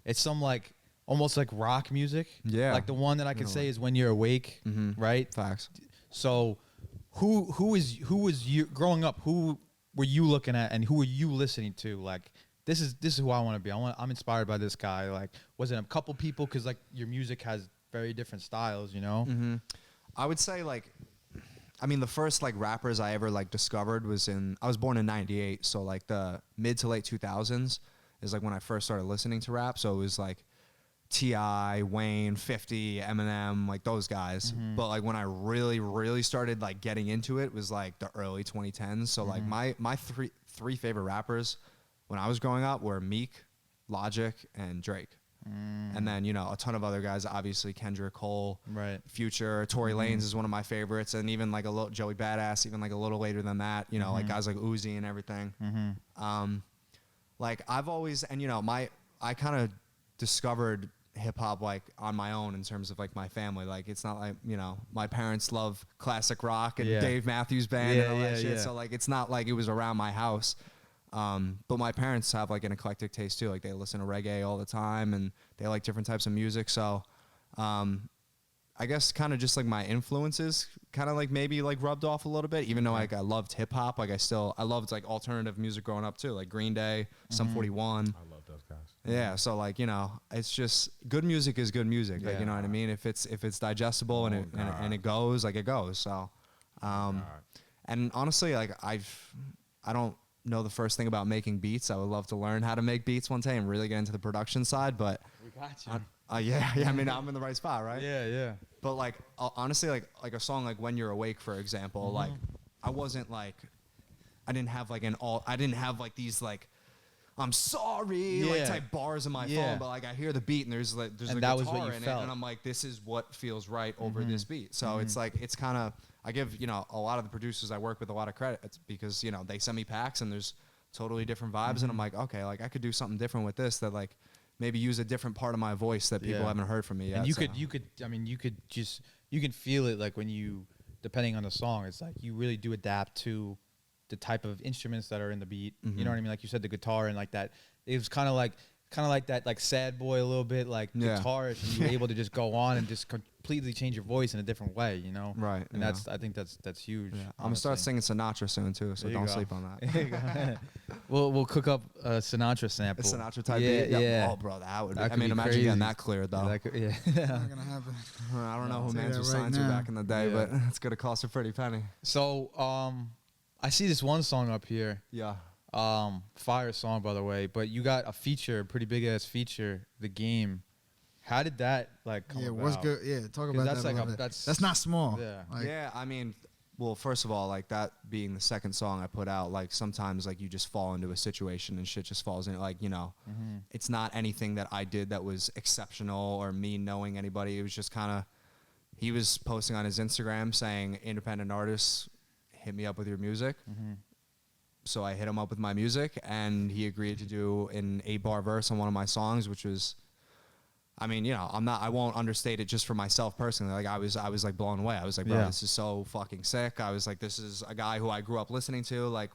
it's some like almost like rock music. Yeah. Like the one that I can say is When You're Awake, right? Facts. So who was you growing up? Who were you looking at, and who were you listening to? Like, this is who I want to be. I'm inspired by this guy. Like, was it a couple people? Because like your music has very different styles, I would say like, I mean, the first like rappers I ever like discovered I was born in '98, so like the mid to late 2000s is like when I first started listening to rap. So it was like T.I., Wayne, 50, Eminem, like those guys. But like when I really, really started like getting into it was like the early 2010s. So like my three favorite rappers when I was growing up were Meek, Logic, and Drake. And then, a ton of other guys, obviously Kendrick, Cole, right, Future, Tory Lanez is one of my favorites, and even like a little Joey Badass, even like a little later than that, like guys like Uzi and everything. Like I've always, and I kind of discovered hip hop like on my own in terms of like my family. Like it's not like, my parents love classic rock and Dave Matthews Band and all that shit. So like it's not like it was around my house. But my parents have like an eclectic taste too. Like they listen to reggae all the time and they like different types of music. So, I guess kind of just like my influences kind of like maybe like rubbed off a little bit, even though like I loved hip hop. Like I loved like alternative music growing up too, like Green Day, Sum 41. I love those guys. Yeah. So like, it's just good music is good music. Like, you know what I mean? If it's digestible and it goes, like it goes. So, and honestly, like I don't know the first thing about making beats. I would love to learn how to make beats one day and really get into the production side, but we got you. Yeah. I mean, I'm in the right spot, right? Yeah. But like, honestly, like a song like When You're Awake, for example, like I wasn't like, I didn't have like these like, I'm sorry, like type bars in my phone, but like I hear the beat and there's a guitar in it, and I'm like, this is what feels right over this beat. So it's like, it's kind of, I give, a lot of the producers I work with a lot of credit. It's because, they send me packs and there's totally different vibes. And I'm like, okay, like I could do something different with this, that like maybe use a different part of my voice that people haven't heard from me yet. And you can feel it like when you, depending on the song, it's like you really do adapt to the type of instruments that are in the beat. You know what I mean? Like you said, the guitar and like that. It was kind of like that, like sad boy a little bit, like guitarist, and you're able to just go on and just completely change your voice in a different way, Right. And I think that's huge. Yeah. I'm gonna start singing Sinatra soon too, so don't sleep on that. We'll cook up a Sinatra sample. A Sinatra type beat. Yeah. Oh, bro, that would. That imagine crazy. getting that cleared though. Not gonna happen. I don't know who Say Mans that was right signed to now. back in the day, but it's gonna cost a pretty penny. So, I see this one song up here. Yeah. Fire song, by the way, but you got a feature, a pretty big ass feature, The Game. How did that like come about? What's good? Yeah, talk about that's that. like a little bit. that's not small. Yeah. Like, Yeah, I mean, well, first of all, like that being the second song I put out, like sometimes like you just fall into a situation and shit just falls in. Like, it's not anything that I did that was exceptional or me knowing anybody. It was just kind of, he was posting on his Instagram saying, independent artists, hit me up with your music. So I hit him up with my music, and he agreed to do an 8-bar verse on one of my songs, which was, I mean, I won't understate it just for myself personally. Like I was like blown away. I was like, bro, this is so fucking sick. I was like, this is a guy who I grew up listening to, like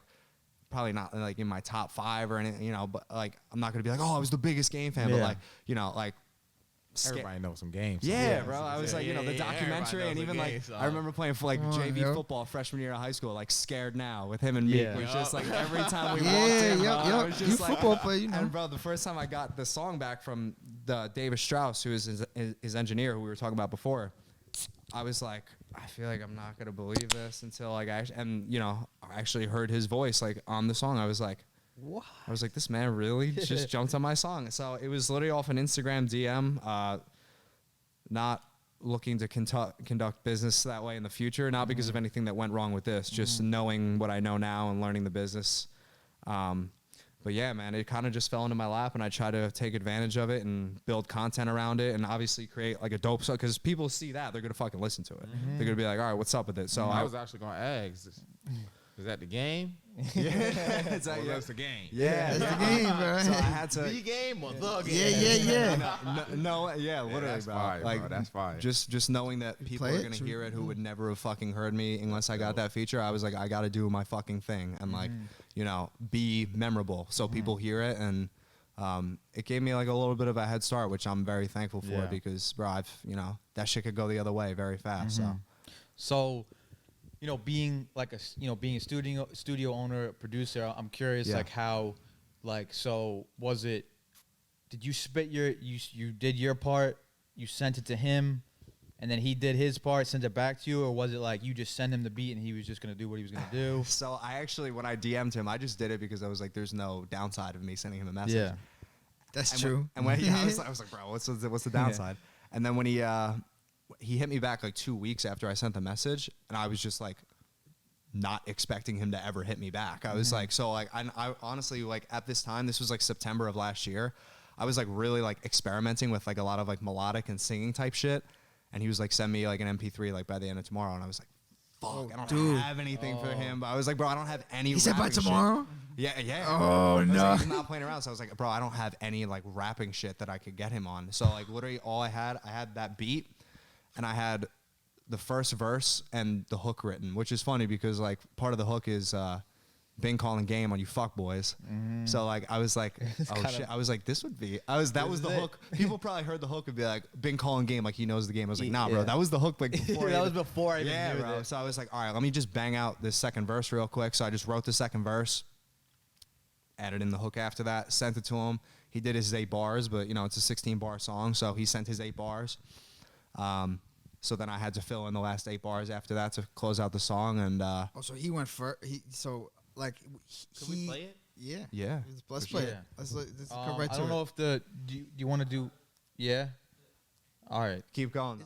probably not like in my top 5 or anything, but like, I'm not gonna be like, oh, I was the biggest Game fan, but like, like, everybody knows some games. Yeah, bro. I was like, the documentary, and even like, I remember playing for like JV football freshman year of high school, like Scared Now with him and me. It was just like every time we walked in, bro, I was just like, football player, And bro, the first time I got the song back from the David Strauss, who is his engineer, who we were talking about before, I was like, I feel like I'm not gonna believe this until like I actually heard his voice like on the song. I was like, What? I was like, this man really just jumped on my song. So it was literally off an Instagram DM, not looking to conduct business that way in the future, not because of anything that went wrong with this, just knowing what I know now and learning the business. But yeah, man, it kind of just fell into my lap, and I try to take advantage of it and build content around it, and obviously create like a dope song, because people see that, they're gonna fucking listen to it. They're gonna be like, all right, what's up with it? So I was actually gonna ask, is that the game? Yeah, it's like, that's the game. Yeah, That's the game, bro. So I had to. The game or the game? Yeah. No, yeah, literally, that's bro. fire, like, bro. That's fire. Just knowing that people play are it? gonna Should hear we- it who would never have fucking heard me unless I got that feature. I was like, I gotta do my fucking thing and like, you know, be memorable so people hear it, and it gave me like a little bit of a head start, which I'm very thankful for, because bro, that shit could go the other way very fast. So, you know, being being a studio owner, producer, I'm curious, like how, like, so was it? Did you spit you did your part, you sent it to him, and then he did his part, sent it back to you, or was it like you just sent him the beat and he was just gonna do what he was gonna do? So I actually, when I DM'd him, I just did it because I was like, there's no downside of me sending him a message. Yeah, That's true. And when I was like, bro, what's the downside? And then when he hit me back like 2 weeks after I sent the message, and I was just like, not expecting him to ever hit me back. I was like, so like, I honestly, like at this time, this was like September of last year, I was like really like experimenting with like a lot of like melodic and singing type shit. And he was like, send me like an MP3 like by the end of tomorrow. And I was like, fuck, I don't have anything for him. But I was like, bro, I don't have any. He said by tomorrow? Shit. Yeah. Oh, no. Like, he's not playing around. So I was like, bro, I don't have any like rapping shit that I could get him on. So like literally all I had that beat, and I had the first verse and the hook written, which is funny because like part of the hook is Bing calling game on you fuck boys. So like I was like, oh shit. I was like, that was the hook. People probably heard the hook and be like, Bing calling game, like he knows the game. I was like, nah, bro, that was the hook like before. that was before I even knew bro. this. So I was like, all right, let me just bang out this second verse real quick. So I just wrote the second verse, added in the hook after that, sent it to him. He did his 8 bars, but you know, it's a 16-bar song, so he sent his 8 bars. So then I had to fill in the last 8 bars after that to close out the song. And So he went first. Can we play it? Yeah. Let's play it. Let's go right to it. I don't know if do you want to do? Yeah. All right. keep going.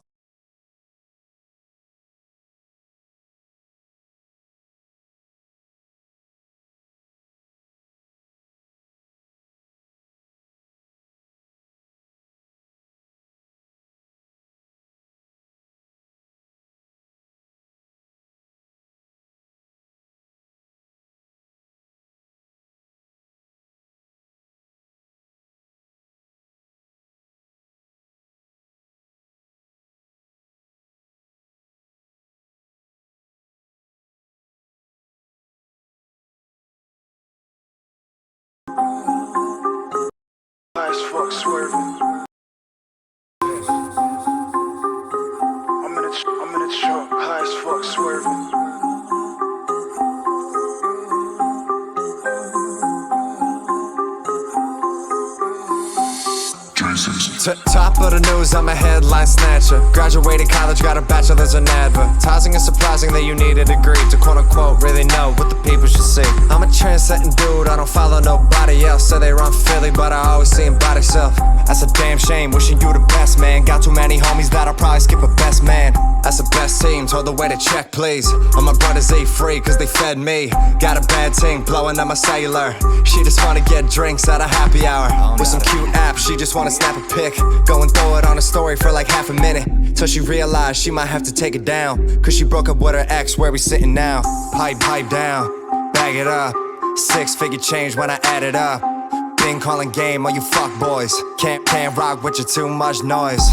High as fuck swerving. I'm in a truck, high as fuck swerving. Top of the news, I'm a headline snatcher. Graduated college, got a bachelor's in advertising. It's surprising that you need a degree to quote-unquote really know what the people should see. I'm a trend-setting dude, I don't follow nobody else. Say they run Philly, but I always see him by themself. That's a damn shame, wishing you the best, man. Got too many homies that'll probably skip a best man. That's the best team, told the way to check, please. All my brothers ate free, cause they fed me. Got a bad team, blowing up my cellular. She just wanna get drinks at a happy hour. With some cute apps, she just wanna snap a pic. Go and throw it on a story for like half a minute, till she realized she might have to take it down. Cause she broke up with her ex, where we sitting now. Pipe down, bag it up. 6-figure change when I add it up. Been calling game, all you fuck boys. Can't rock with you, too much noise.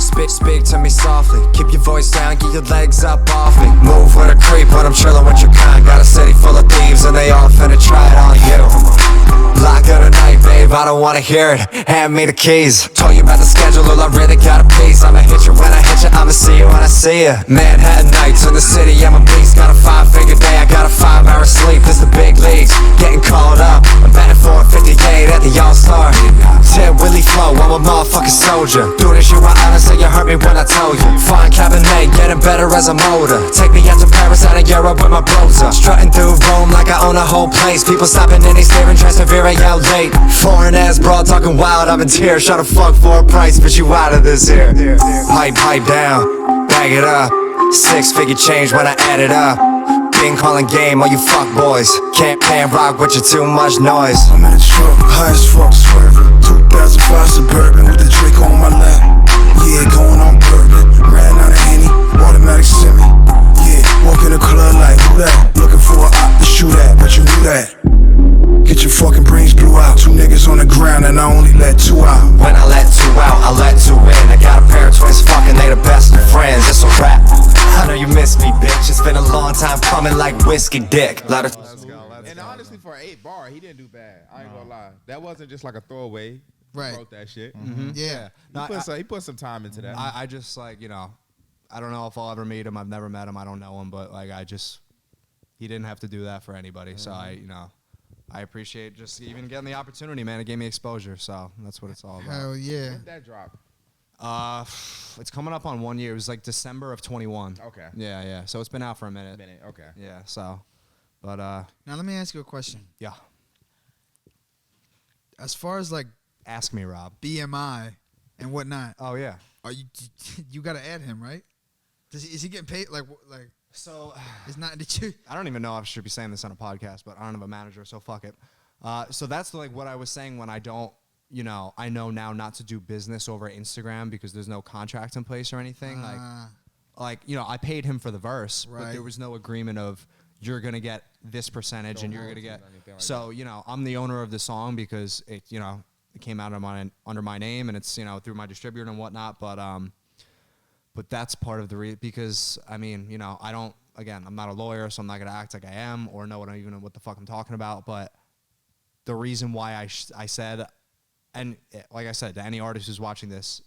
Speak to me softly, keep your voice down, get your legs up off me. Move with a creep, but I'm chillin' with your kind. Got a city full of thieves and they all finna try it on you. Block of the night, babe, I don't wanna hear it. Hand me the keys. Told you about the schedule, I really got a piece. I'ma hit you when I hit you, I'ma see you when I see you. Manhattan nights in the city, I'm a beast. Got a 5-figure day, I got a 5-hour sleep. This the big leagues, getting called up. I'm batting 458 at the All-Star. Ted Willie Flow, I'm a motherfucking soldier. Do this shit with honest, and you heard me when I told you. Fine Cabernet, getting better as a motor. Take me out to Paris, out of Europe with my bros up. Strutting through Rome like I own on the whole place. People stopping and they staring, transferring out late. Foreign ass broad talking wild, I'm in tears. Try to fuck for a price, but you out of this here. Pipe down, bag it up. 6-figure change when I add it up. Been calling game, all you fuck boys. Can't rock with you, too much noise. I'm in a truck, high as fuck, swerving 2005 Suburban with the Drake on my lap. Yeah, going on bourbon. Ran out of Henny, automatic semi. Yeah, walk in the club like, who that? Looking for a op to shoot at, but you knew that. Get your fucking brains blew out. 2 niggas on the ground and I only let 2 out. When I let 2 out, I let 2 in. I got a pair of twins, fucking they the best of friends. It's a rap. I know you miss me, bitch. It's been a long time coming like whiskey dick. And honestly, for 8 bar, he didn't do bad. I ain't gonna lie. That wasn't just like a throwaway. Right. He wrote that shit. Yeah. He put some time into that. I just like, you know, I don't know if I'll ever meet him. I've never met him. I don't know him, but like he didn't have to do that for anybody. So I appreciate just even getting the opportunity, man. It gave me exposure, so that's what it's all about. Hell yeah. When did that drop? It's coming up on 1 year. It was like December of 21. Okay. Yeah. So it's been out for a minute. Okay. Yeah. So, but Now let me ask you a question. yeah. As far as like Ask me, Rob. BMI and whatnot, Oh yeah. are you got to add him, right? Is he getting paid like So it's not did you? I don't even know if I should be saying this on a podcast, but I don't have a manager, so fuck it. So that's like what I was saying when I don't, you know, I know now not to do business over Instagram because there's no contract in place or anything. Like, you know, I paid him for the verse, but Right. there was no agreement of you're going to get this percentage and you're going to get. So, you know, I'm the owner of the song because it, you know, it came out under my name and it's, you know, through my distributor and whatnot. But that's part of the because I mean, you know, I'm not a lawyer, so I'm not going to act like I am or know what the fuck I'm talking about. But the reason why I said, and like I said, to any artist who's watching this,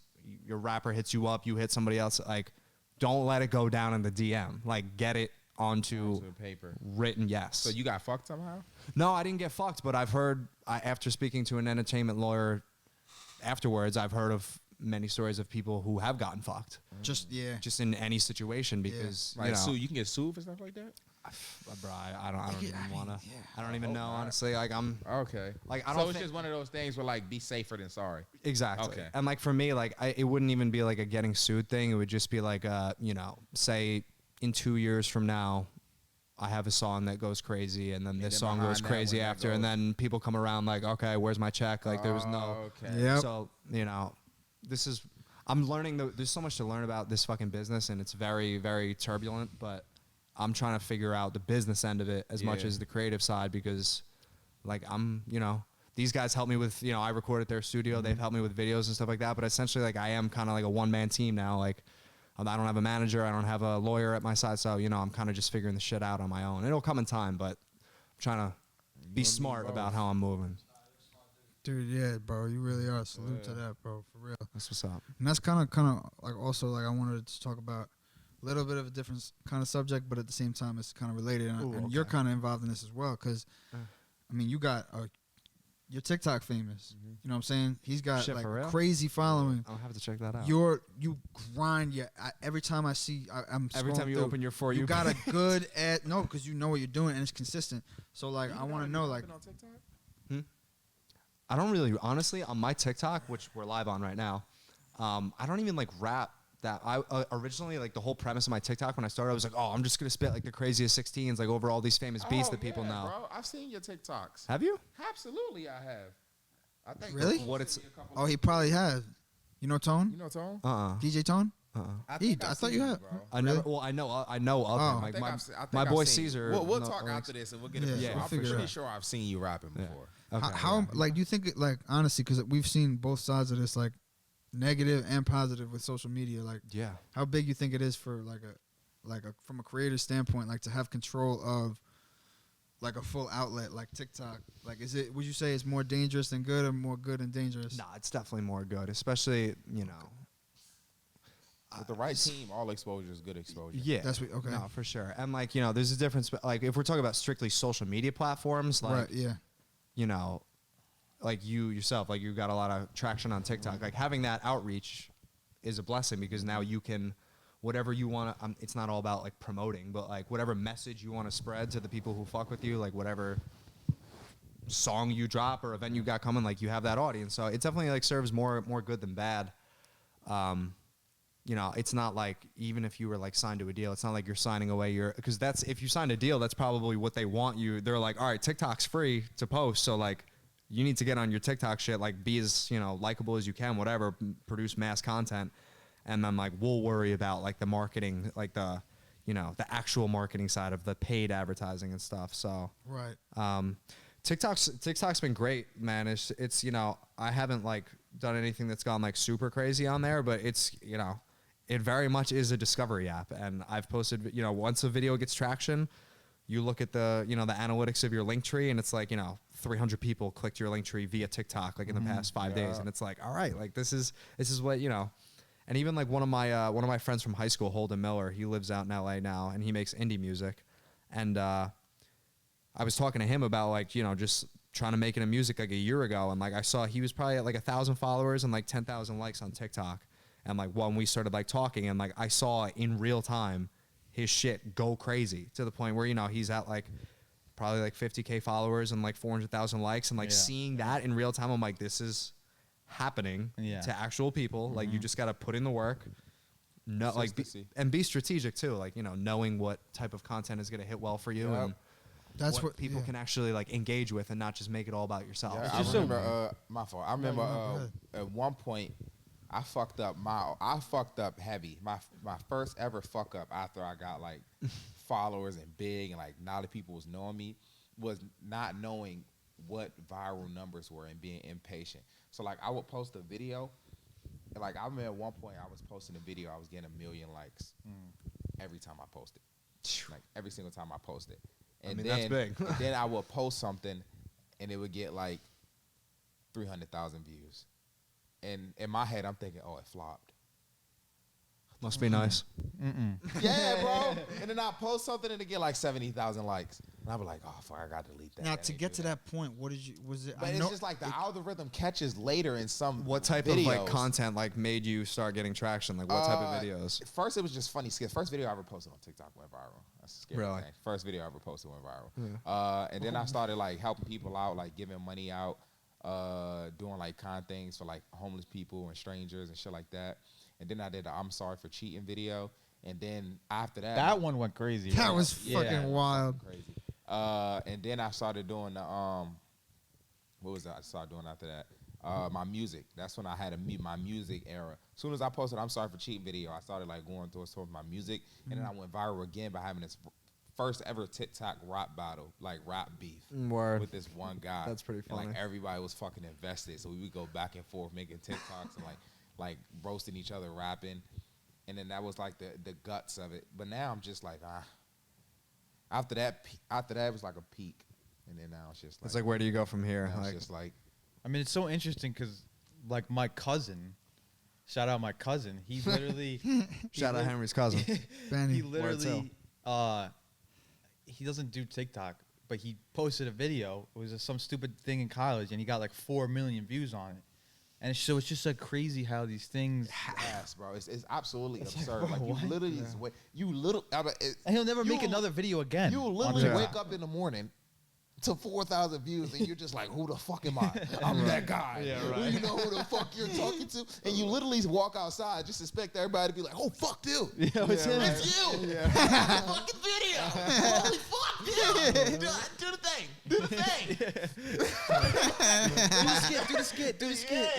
your rapper hits you up, you hit somebody else, like, don't let it go down in the DM. Like, get it onto paper. Written, yes. So you got fucked somehow? No, I didn't get fucked, but I've heard, after speaking to an entertainment lawyer afterwards, I've heard of many stories of people who have gotten fucked. Just in any situation because Like you can get sued for stuff like that? bro, I don't even want to. I don't even know, honestly. Like, I'm okay. Like, I so don't. It's just one of those things where like be safer than sorry. Exactly. Okay. And like for me, like it wouldn't even be like a getting sued thing. It would just be like, you know, say in 2 years from now, I have a song that goes crazy, and then this song goes crazy after, and then people come around like, okay, where's my check? Like there was no. Okay. Yep. So you know, I'm learning. There's so much to learn about this fucking business, and it's very, very turbulent. But I'm trying to figure out the business end of it as much as the creative side because, like, you know, these guys help me with, you know, I record at their studio. They've helped me with videos and stuff like that. But essentially, like, I am kind of like a one-man team now. Like, I don't have a manager. I don't have a lawyer at my side. So, you know, I'm kind of just figuring the shit out on my own. It'll come in time, but I'm trying to be smart about how I'm moving. dude, yeah, bro, you really are. Salute to that, bro, for real. That's what's up. And that's kind of like also like I wanted to talk about a little bit of a different kind of subject, but at the same time it's kind of related. And you're kind of involved in this as well, because I mean, you got your TikTok famous. You know what I'm saying? He's got like crazy following. I'll have to check that out. You grind. Every time I see, I'm every time you open your For You, got a good ad. No, because you know what you're doing and it's consistent. So like, I want to know like. I don't really, honestly, on my TikTok, which we're live on right now, I don't even like rap that. I originally, like, the whole premise of my TikTok when I started, I was like, oh, I'm just gonna spit like the craziest 16s, like over all these famous beats that people know. Bro, I've seen your TikToks. Have you? Absolutely, I have. I think Really? What it's? Oh, he probably has. You know Tone? You know Tone? DJ Tone? I thought you had. I never. Well, I know of him. Like my boy Caesar. We'll talk after this and we'll get it. Yeah, I'm pretty sure I've seen you rapping before. Okay, How like do you think it, like, honestly, because we've seen both sides of this, like negative and positive with social media, like how big you think it is for like a from a creator standpoint, like to have control of like a full outlet like TikTok? Like, would you say it's more dangerous than good, or more good and dangerous? Nah, it's definitely more good, especially, you know, with the right team, all exposure is good exposure. Yeah, that's what. Okay, no, for sure. And like, you know, there's a difference. Like, if we're talking about strictly social media platforms, like, you know, like you yourself, like, you got a lot of traction on TikTok. Like, having that outreach is a blessing because now you can whatever you want to, it's not all about like promoting, but like whatever message you want to spread to the people who fuck with you, like whatever song you drop or event you got coming, like you have that audience. So it definitely like serves more good than bad. You know, it's not like, even if you were like signed to a deal, it's not like you're signing away because that's, if you signed a deal, that's probably what they want you. They're like, all right, TikTok's free to post. So like, you need to get on your TikTok shit, like be as, you know, likable as you can, whatever, produce mass content. And then like, we'll worry about like the marketing, like the, you know, the actual marketing side of the paid advertising and stuff. So, right. TikTok's been great, man. It's, you know, I haven't like done anything that's gone like super crazy on there, but it's, you know, it very much is a discovery app. And I've posted, you know, once a video gets traction, you look at the, you know, the analytics of your link tree, and it's like, you know, 300 people clicked your link tree via TikTok like in the past 5 days, and it's like, all right, like this is what, you know. And even like one of my friends from high school, Holden Miller, he lives out in LA now, and he makes indie music. And I was talking to him about like, you know, just trying to make it in music like a year ago, and like I saw he was probably at like 1,000 followers and like 10,000 likes on TikTok. And like when we started like talking, and like I saw in real time his shit go crazy to the point where, you know, he's at like probably like 50K followers and like 400,000 likes, and like seeing that in real time, I'm like, this is happening to actual people. Like you just got to put in the work, and be strategic too. Like, you know, knowing what type of content is going to hit well for you, and that's what people can actually like engage with, and not just make it all about yourself. Yeah, I remember, my fault. I remember at one point I fucked up heavy. My first ever fuck up after I got like followers and big, and like now that people was knowing me, was not knowing what viral numbers were and being impatient. So like I would post a video, and like I remember at one point I was posting a video, I was getting 1 million likes every time I posted, like every single time I posted. And I mean, then, that's big. And then I would post something, and it would get like 300,000 views. And in my head, I'm thinking, oh, it flopped. Must be nice. Yeah, bro. And then I post something, and it get like 70,000 likes. And I was like, oh, fuck, I got to delete that. Now, to get to that point, what did you, was it? But it's just like the algorithm catches later in some What type videos. of like content like made you start getting traction? Like what type of videos? First, it was just funny skits. First video I ever posted on TikTok went viral. That's a scary really? thing. First video I ever posted went viral. Yeah. And then I started like helping people out, like giving money out, doing like kind things for like homeless people and strangers and shit like that. And then I did the I'm sorry for cheating video. And then after that, that one went crazy. That was fucking wild. Crazy. And then I started doing the what was that I started doing after that? My music. That's when I had my music era. As soon as I posted I'm sorry for cheating video, I started like going towards my music, and then I went viral again by having this first ever TikTok rap battle, like rap beef with this one guy. That's pretty funny. And like everybody was fucking invested, so we would go back and forth making TikToks and like roasting each other, rapping, and then that was like the guts of it. But now I'm just like After that, it was like a peak, and then now it's just like, it's like, where do you go from here? It's just like, I mean, it's so interesting because like my cousin, shout out my cousin, he literally shout out Henry's cousin. He literally he doesn't do TikTok, but he posted a video. It was some stupid thing in college, and he got like 4 million views on it. And so it's just like crazy how these things. Yes, bro. It's absolutely absurd. Like you literally, and he'll never make another video again. You literally wake up in the morning to 4,000 views, and you're just like, who the fuck am I? I'm that guy. Yeah, right. You know who the fuck you're talking to? And you literally walk outside, just expect everybody to be like, oh, fuck dude. Yeah, it's him. It's you. Yeah. Fucking video. Holy fuck, dude. Do the thing. Do the thing. Do the skit.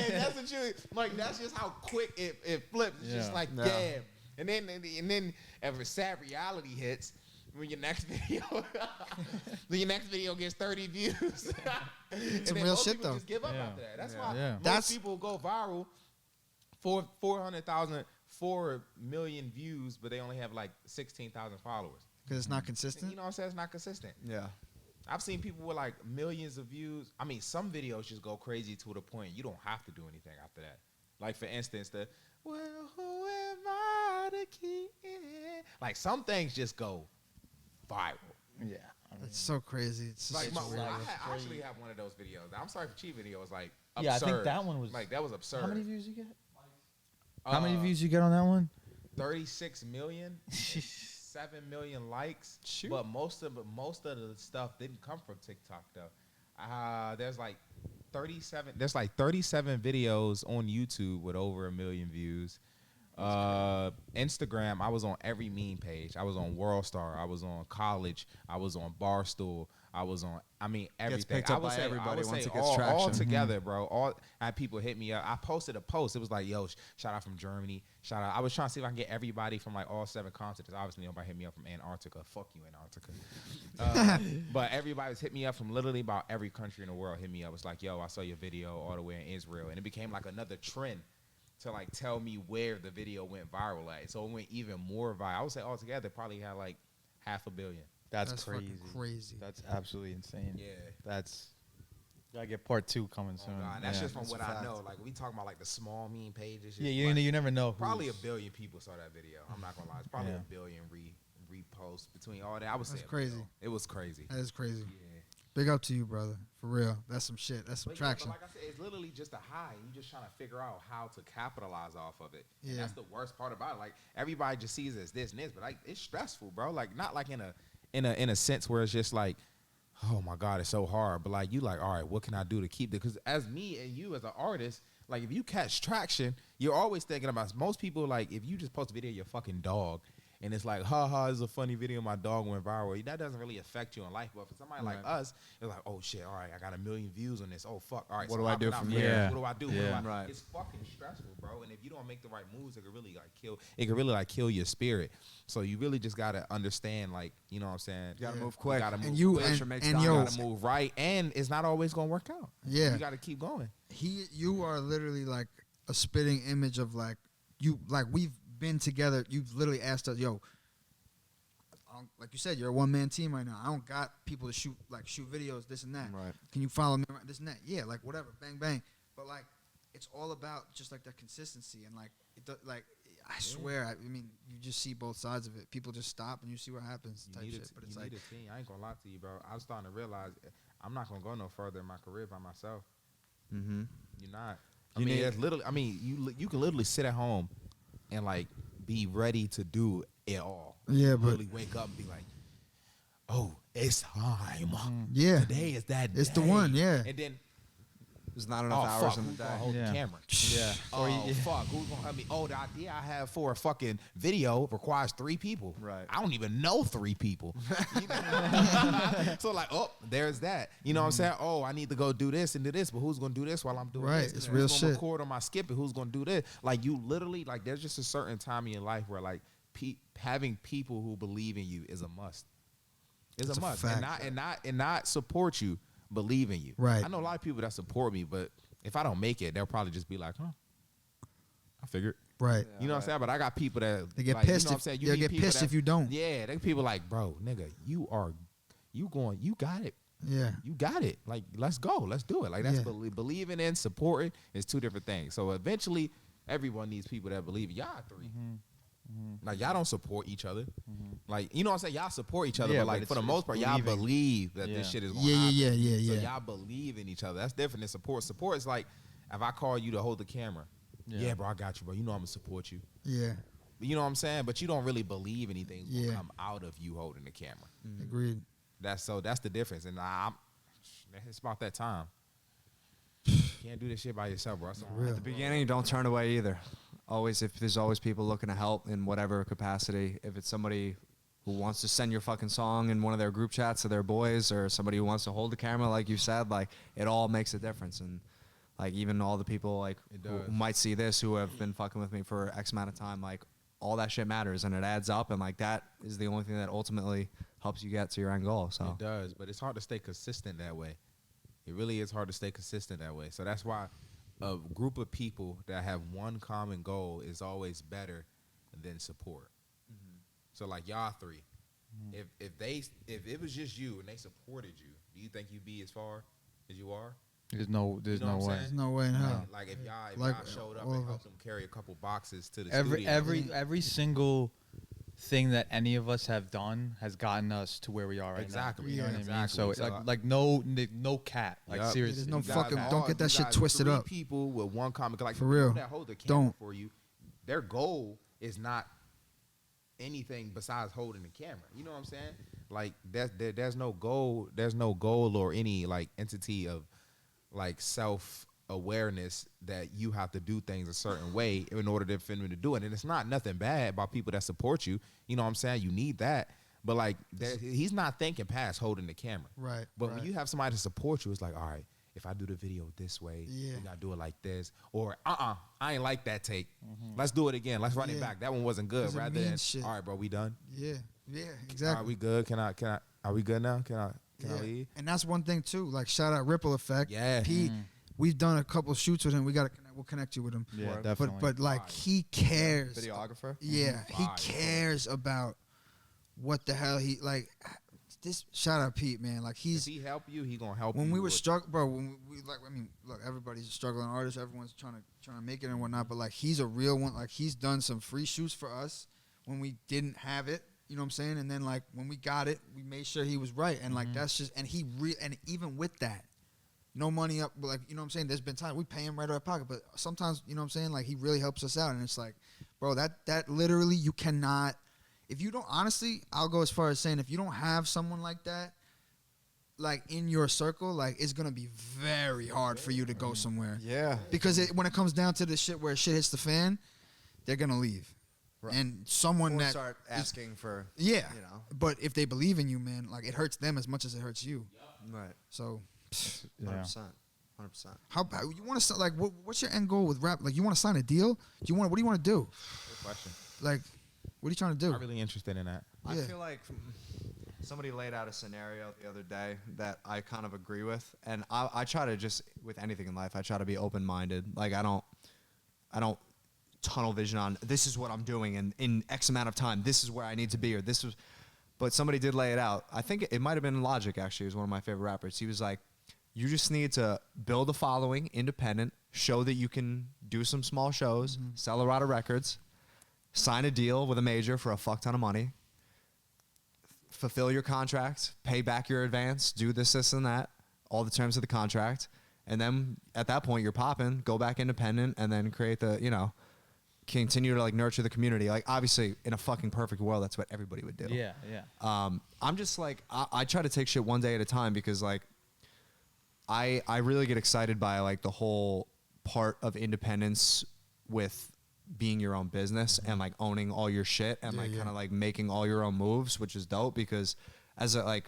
Yeah, that's what you, like, that's just how quick it flips. It's just like, damn. And then if a sad reality hits, when your next video gets 30 views. It's some real shit though. Just give up after that. That's why most people go viral for 4 million views, but they only have like 16,000 followers. Because it's not consistent. You know what I'm saying? It's not consistent. Yeah. I've seen people with like millions of views. I mean, some videos just go crazy to the point you don't have to do anything after that. Like for instance, well, who am I to keep it? Like some things just go viral. Yeah. It's so crazy. It's like I actually have one of those videos. I'm sorry for cheat video. Was like absurd. Yeah, I think that one was like that was absurd. How many views you get? How many views you get on that one? 36 million, 7 million likes. Shoot. But most of the stuff didn't come from TikTok though. There's like 37 videos on YouTube with over 1 million views. Instagram, I was on every meme page. I was on WorldStar. I was on College. I was on Barstool. I was on, everything. Gets picked up by everybody once it gets traction. All together, bro. I had people hit me up. I posted a post. It was like, yo, shout out from Germany. Shout out. I was trying to see if I can get everybody from like all 7 continents. Obviously, nobody hit me up from Antarctica. Fuck you, Antarctica. But everybody was hit me up from literally about every country in the world. Hit me up. It's like, yo, I saw your video all the way in Israel. And it became like another trend to like tell me where the video went viral at. So it went even more viral. I would say altogether probably had like 500 million. That's crazy. Crazy. That's absolutely insane. Yeah. That's gotta get part 2 coming soon. God, that's just from what I know. Like we talking about like the small meme pages. Yeah, you never know. Probably 1 billion people saw that video. I'm not gonna lie. It's probably 1 billion reposts between all that. I would say that's crazy. It was crazy. That is crazy. Yeah. Big up to you, brother. For real. That's some shit. That's some traction. But like I said, it's literally just a high. You're just trying to figure out how to capitalize off of it. Yeah. And that's the worst part about it. Like everybody just sees it as this and this, but like it's stressful, bro. Like not like in a sense where it's just like, oh my God, it's so hard. But like you like, all right, what can I do to keep it? Because as me and you as an artist, like if you catch traction, you're always thinking about most people. Like if you just post a video of your fucking dog. And it's like, this is a funny video. My dog went viral. That doesn't really affect you in life. But for somebody like us, it's like, oh shit, all right, I got 1 million views on this. Oh fuck, all right. What so do I do from here? What do I do? Yeah. Right. It's fucking stressful, bro. And if you don't make the right moves, it could really like kill. It could really like kill your spirit. So you really just gotta understand, like, you know what I'm saying? You gotta move quick. You gotta move and you quick. and You yo, gotta move right, and it's not always gonna work out. Yeah, you gotta keep going. You are literally like a spitting image of like you. Like we've been together. You've literally asked us, yo. Like you said, you're a one-man team right now. I don't got people to shoot videos, this and that. Right. Can you follow me around, this and that? Yeah, like whatever, bang, bang. But like, it's all about just like that consistency and like, I swear, I mean, you just see both sides of it. People just stop and you see what happens. Type shit. But it's like, need a team. I ain't gonna lie to you, bro. I'm starting to realize I'm not gonna go no further in my career by myself. Mm-hmm. You're not. It's literally. I mean, you can literally sit at home and like be ready to do it all. Yeah, but really wake up and be like, oh, it's time. Yeah, today is that. It's day. the one. Yeah, and then there's not enough hours fuck, in the day. Hold the camera. Yeah. Fuck, who's gonna help me? Oh, the idea I have for a fucking video requires 3 people. Right. I don't even know 3 people. So like, oh, there's that. You know what I'm saying? Oh, I need to go do this and do this, but who's gonna do this while I'm doing this? It's real who's shit. gonna record on my skip and who's gonna do this? Like you literally, like there's just a certain time in your life where like having people who believe in you is a must. It's a must. And not support you, believe in you. Right. I know a lot of people that support me, but if I don't make it, they'll probably just be like, I figured. Right. You know what I'm saying? But I got people that they get like, pissed. You know what I'm saying? They'll get pissed if you don't. Yeah, they people like, bro, nigga, you got it. Yeah. You got it. Like, let's go. Let's do it. Like that's believing in, supporting is 2 different things. So eventually everyone needs people that believe. Y'all 3. Like y'all don't support each other. Like, you know what I'm saying? Y'all support each other, but like for the most part, y'all believe that this shit is going to happen. Yeah. So y'all believe in each other. That's different than support. Support is like if I call you to hold the camera. Yeah, bro, I got you, bro. You know I'm gonna support you. Yeah. You know what I'm saying? But you don't really believe anything's gonna come out of you holding the camera. Agreed. That's the difference. And it's about that time. Can't do this shit by yourself, bro. At the beginning, don't turn away either. If there's always people looking to help in whatever capacity. If it's somebody who wants to send your fucking song in one of their group chats to their boys, or somebody who wants to hold the camera, like you said, like it all makes a difference. And like even all the people like who might see this, who have been fucking with me for X amount of time, like all that shit matters and it adds up. And like that is the only thing that ultimately helps you get to your end goal. So it does, but it's hard to stay consistent that way. It really is hard to stay consistent that way. So that's why a group of people that have one common goal is always better than support. So like y'all 3, if it was just you and they supported you, do you think you'd be as far as you are? There's no way. There's no way in hell. Like if y'all showed up and helped them carry a couple boxes to the studio. Every single thing that any of us have done has gotten us to where we are right now. Exactly. You know what I mean? Exactly. So like no cap. Like seriously. There's no fucking. Don't get that shit twisted 3 up. people with one comic, like for real. That hold the camera for you. Their goal is not anything besides holding the camera. You know what I'm saying? Like there's no goal or any like entity of like self-awareness that you have to do things a certain way in order for them to do it. And it's not nothing bad about people that support you. You know what I'm saying? You need that. But like he's not thinking past holding the camera. Right. But when you have somebody to support you, it's like, all right, if I do the video this way, we gotta do it like this. Or I ain't like that take. Let's do it again. Let's run it back. That one wasn't good. Rather than all right, bro, we done. Yeah, exactly. All right, we good. Are we good now? Can I leave? And that's one thing too. Like shout out Ripple Effect. Yeah. Pete. We've done a couple shoots with him. We'll connect you with him. Yeah, definitely. But like he cares. Videographer. Yeah, he cares about what the hell he like. This shout out Pete, man. Like if he help you, he gonna help. When you we were struggling, bro. When we like, I mean, look, everybody's a struggling artist. Everyone's trying to make it and whatnot. But like, he's a real one. Like, he's done some free shoots for us when we didn't have it. You know what I'm saying? And then like when we got it, we made sure he was right. And like that's just and and even with that, no money up. But like you know what I'm saying? There's been times we pay him right out of our pocket, but sometimes you know what I'm saying? Like he really helps us out. And it's like, bro, that literally you cannot. If you don't, honestly, I'll go as far as saying if you don't have someone like that, like in your circle, like it's gonna be very hard for you to go somewhere. Yeah. Because when it comes down to the shit where shit hits the fan, they're gonna leave. Right. And someone or that start asking for you know. But if they believe in you, man, like it hurts them as much as it hurts you. Right. So 100%. 100%. How you want to like what's your end goal with rap? Like you want to sign a deal? What do you want to do? Good question. Like what are you trying to do? I'm really interested in that. I feel like somebody laid out a scenario the other day that I kind of agree with, and I try to just with anything in life, I try to be open-minded. Like I don't tunnel vision on this is what I'm doing, and in X amount of time, this is where I need to be, or this was. But somebody did lay it out. I think it might have been Logic. Actually, he was one of my favorite rappers. He was like, "You just need to build a following, independent, show that you can do some small shows, sell a lot of records." Sign a deal with a major for a fuck ton of money. Fulfill your contract. Pay back your advance. Do this, and that. All the terms of the contract. And then at that point, you're popping. Go back independent and then create continue to like nurture the community. Like obviously, in a fucking perfect world, that's what everybody would do. Yeah. I'm just like, I try to take shit one day at a time because like, I really get excited by like the whole part of independence with being your own business and like owning all your shit and kind of like making all your own moves, which is dope because as a like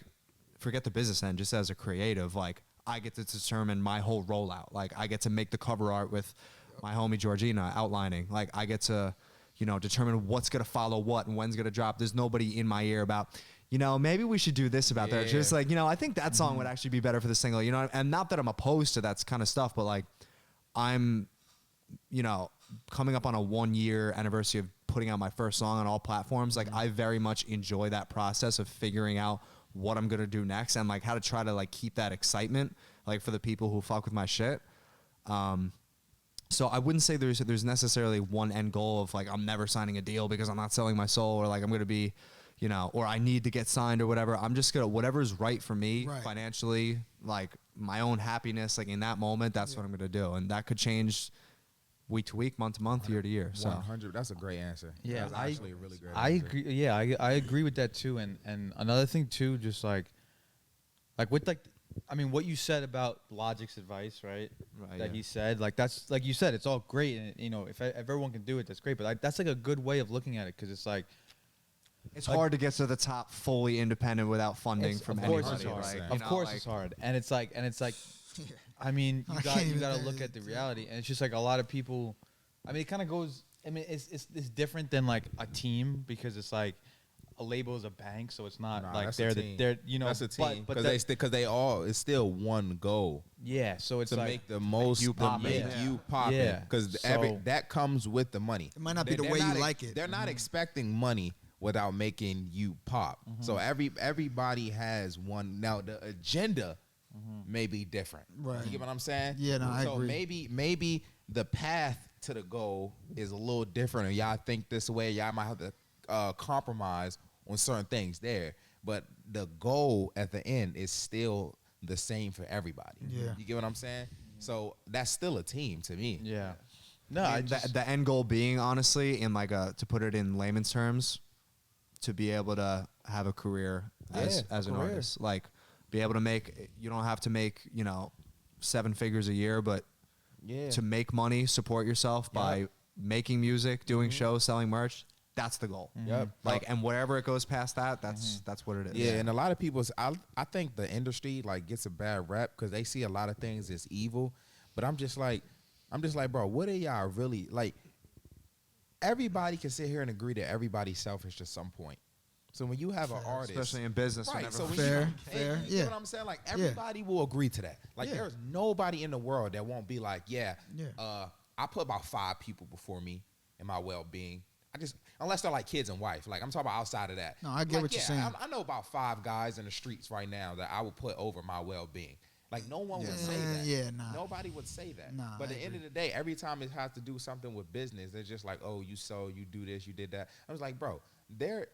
forget the business end, just as a creative, like I get to determine my whole rollout. Like I get to make the cover art with my homie Georgina outlining. Like I get to, determine what's gonna follow what and when's gonna drop. There's nobody in my ear about, maybe we should do this about that. Just like, I think that song would actually be better for the single, and not that I'm opposed to that kind of stuff, but like I'm, coming up on a 1-year anniversary of putting out my first song on all platforms. Like I very much enjoy that process of figuring out what I'm going to do next and like how to try to like keep that excitement, like for the people who fuck with my shit. So I wouldn't say there's necessarily one end goal of like, I'm never signing a deal because I'm not selling my soul or like I'm going to be, or I need to get signed or whatever. I'm just going to, whatever's right for me financially, like my own happiness, like in that moment, that's what I'm going to do. And that could change week to week, month to month, year to year. So 100. That's a great answer. Yeah, that's actually a really great I answer. agree. Yeah, I agree with that too. And another thing too, just like with like, I mean, what you said about Logic's advice, right? That he said, like that's like you said, it's all great, and if everyone can do it, that's great. But like, that's like a good way of looking at it because it's like. It's hard to get to the top fully independent without funding from anybody. Of course it's hard. Like, of course it's hard. And it's like I mean, you got to look at the reality, and it's just like a lot of people. I mean, it kind of goes. I mean, it's different than like a team because it's like a label is a bank, so it's not like they're that's a team because they all it's still one goal. Yeah, so it's to like make the most you popping because that comes with the money. It might not be the way you like it. They're not expecting money without making you pop. So everybody has one. Now the agenda may be different. Right. You get what I'm saying? Yeah, no, I agree. So maybe the path to the goal is a little different, or y'all think this way. Y'all might have to compromise on certain things there, but the goal at the end is still the same for everybody. Yeah. You get what I'm saying? So that's still a team to me. Yeah. No, the end goal being honestly in like to put it in layman's terms, to be able to have a career as an artist. Like, be able to make, you don't have to make, 7 figures a year, but to make money, support yourself by making music, doing shows, selling merch. That's the goal. Yep. Like, and wherever it goes past that, that's what it is. Yeah, and a lot of people, I think the industry like gets a bad rep because they see a lot of things as evil. But I'm just like, bro, what are y'all really like? Everybody can sit here and agree that everybody's selfish at some point. So when you have an artist, especially in business, right? So when fair, you know what I'm saying? Like everybody will agree to that. Like there's nobody in the world that won't be like, I put about 5 people before me in my well-being. Unless they're like kids and wife. Like I'm talking about outside of that. No, I get what you're saying. I know about 5 guys in the streets right now that I would put over my well-being. Like no one would say that. Yeah, nah. Nobody would say that. Nah, but at the end of the day, every time it has to do something with business, they're just like, oh, you sold, you do this, you did that. I was like, bro, they're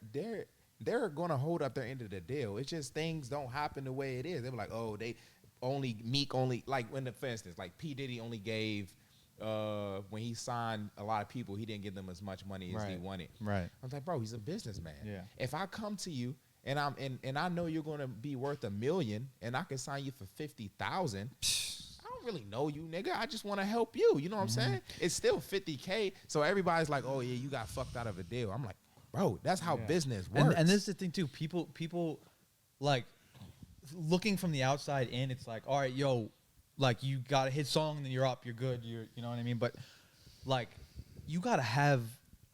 gonna hold up their end of the deal. It's just things don't happen the way it is. They were like, oh, they Meek only like for instance, like P. Diddy only gave when he signed a lot of people, he didn't give them as much money as he wanted. Right. I was like, bro, he's a businessman. Yeah. If If I come to you and I know you're gonna be worth $1 million and I can sign you for 50,000, I don't really know you, nigga. I just want to help you. You know what I'm saying? It's still 50K. So everybody's like, oh yeah, you got fucked out of a deal. I'm like, bro, that's how business works. And this is the thing too. People like looking from the outside in. It's like, all right, yo, like you got a hit song, then you're up, you're good, you know what I mean. But like, you gotta have.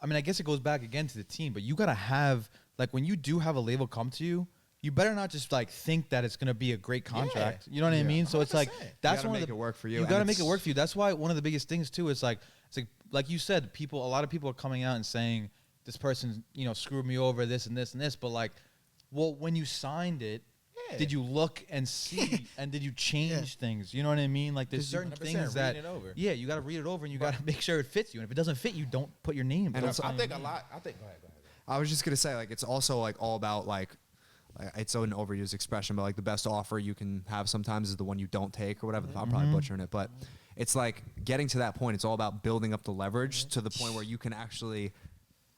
I mean, I guess it goes back again to the team, but you gotta have like when you do have a label come to you. You better not just like think that it's gonna be a great contract. You know what I mean? So it's like that's one of the. Make it work for you. You gotta make it work for you. That's why one of the biggest things too is like it's like you said, a lot of people are coming out and saying this person screwed me over, this and this and this. But like, well, when you signed it, did you look and see and did you change things? You know what I mean? Like there's certain things that you got to read it over and you got to make sure it fits you. And if it doesn't fit you, don't put your name. And I think a lot. Go ahead. I was just gonna say like it's also like all about like it's an overused expression, but like the best offer you can have sometimes is the one you don't take or whatever. I'm probably butchering it, but it's like getting to that point. It's all about building up the leverage to the point where you can actually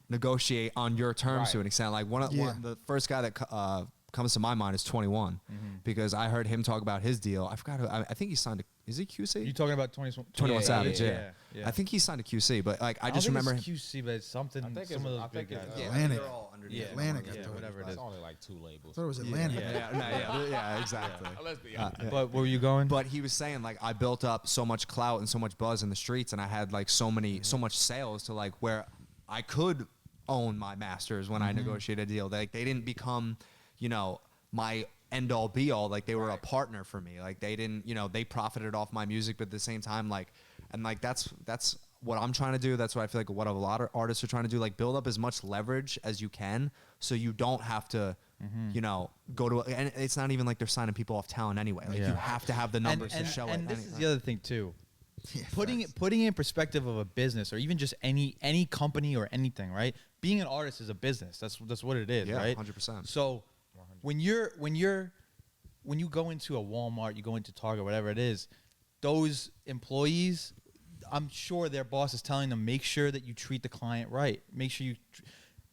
negotiate on your terms to an extent. Like one the first guy that comes to my mind is 21 because I heard him talk about his deal. I forgot. I think he signed a. Is he QC? You talking about 21 Savage? Yeah. I think he signed a QC, but like I just remember it's QC, but it's something. I think some of those big guys. Atlantic. They're all underneath Atlantic. Whatever it is. It's only like 2 labels. I thought it was Atlantic. Yeah, exactly. Let's be honest. But where were you going? But he was saying like I built up so much clout and so much buzz in the streets, and I had like so much sales to like where I could own my masters when I negotiated a deal. They didn't become, my end all be all. Like they were a partner for me. Like they didn't, they profited off my music, but at the same time, that's what I'm trying to do. That's what I feel like what a lot of artists are trying to do. Like build up as much leverage as you can, so you don't have to, go to. And it's not even like they're signing people off talent anyway. Like you have to have the numbers to show it. And this is the other thing too. Putting it in perspective of a business or even just any company or anything, right? Being an artist is a business. That's what it is, right? 100%. So when you go into a Walmart, you go into Target, whatever it is, those employees, I'm sure their boss is telling them, make sure that you treat the client right. Make sure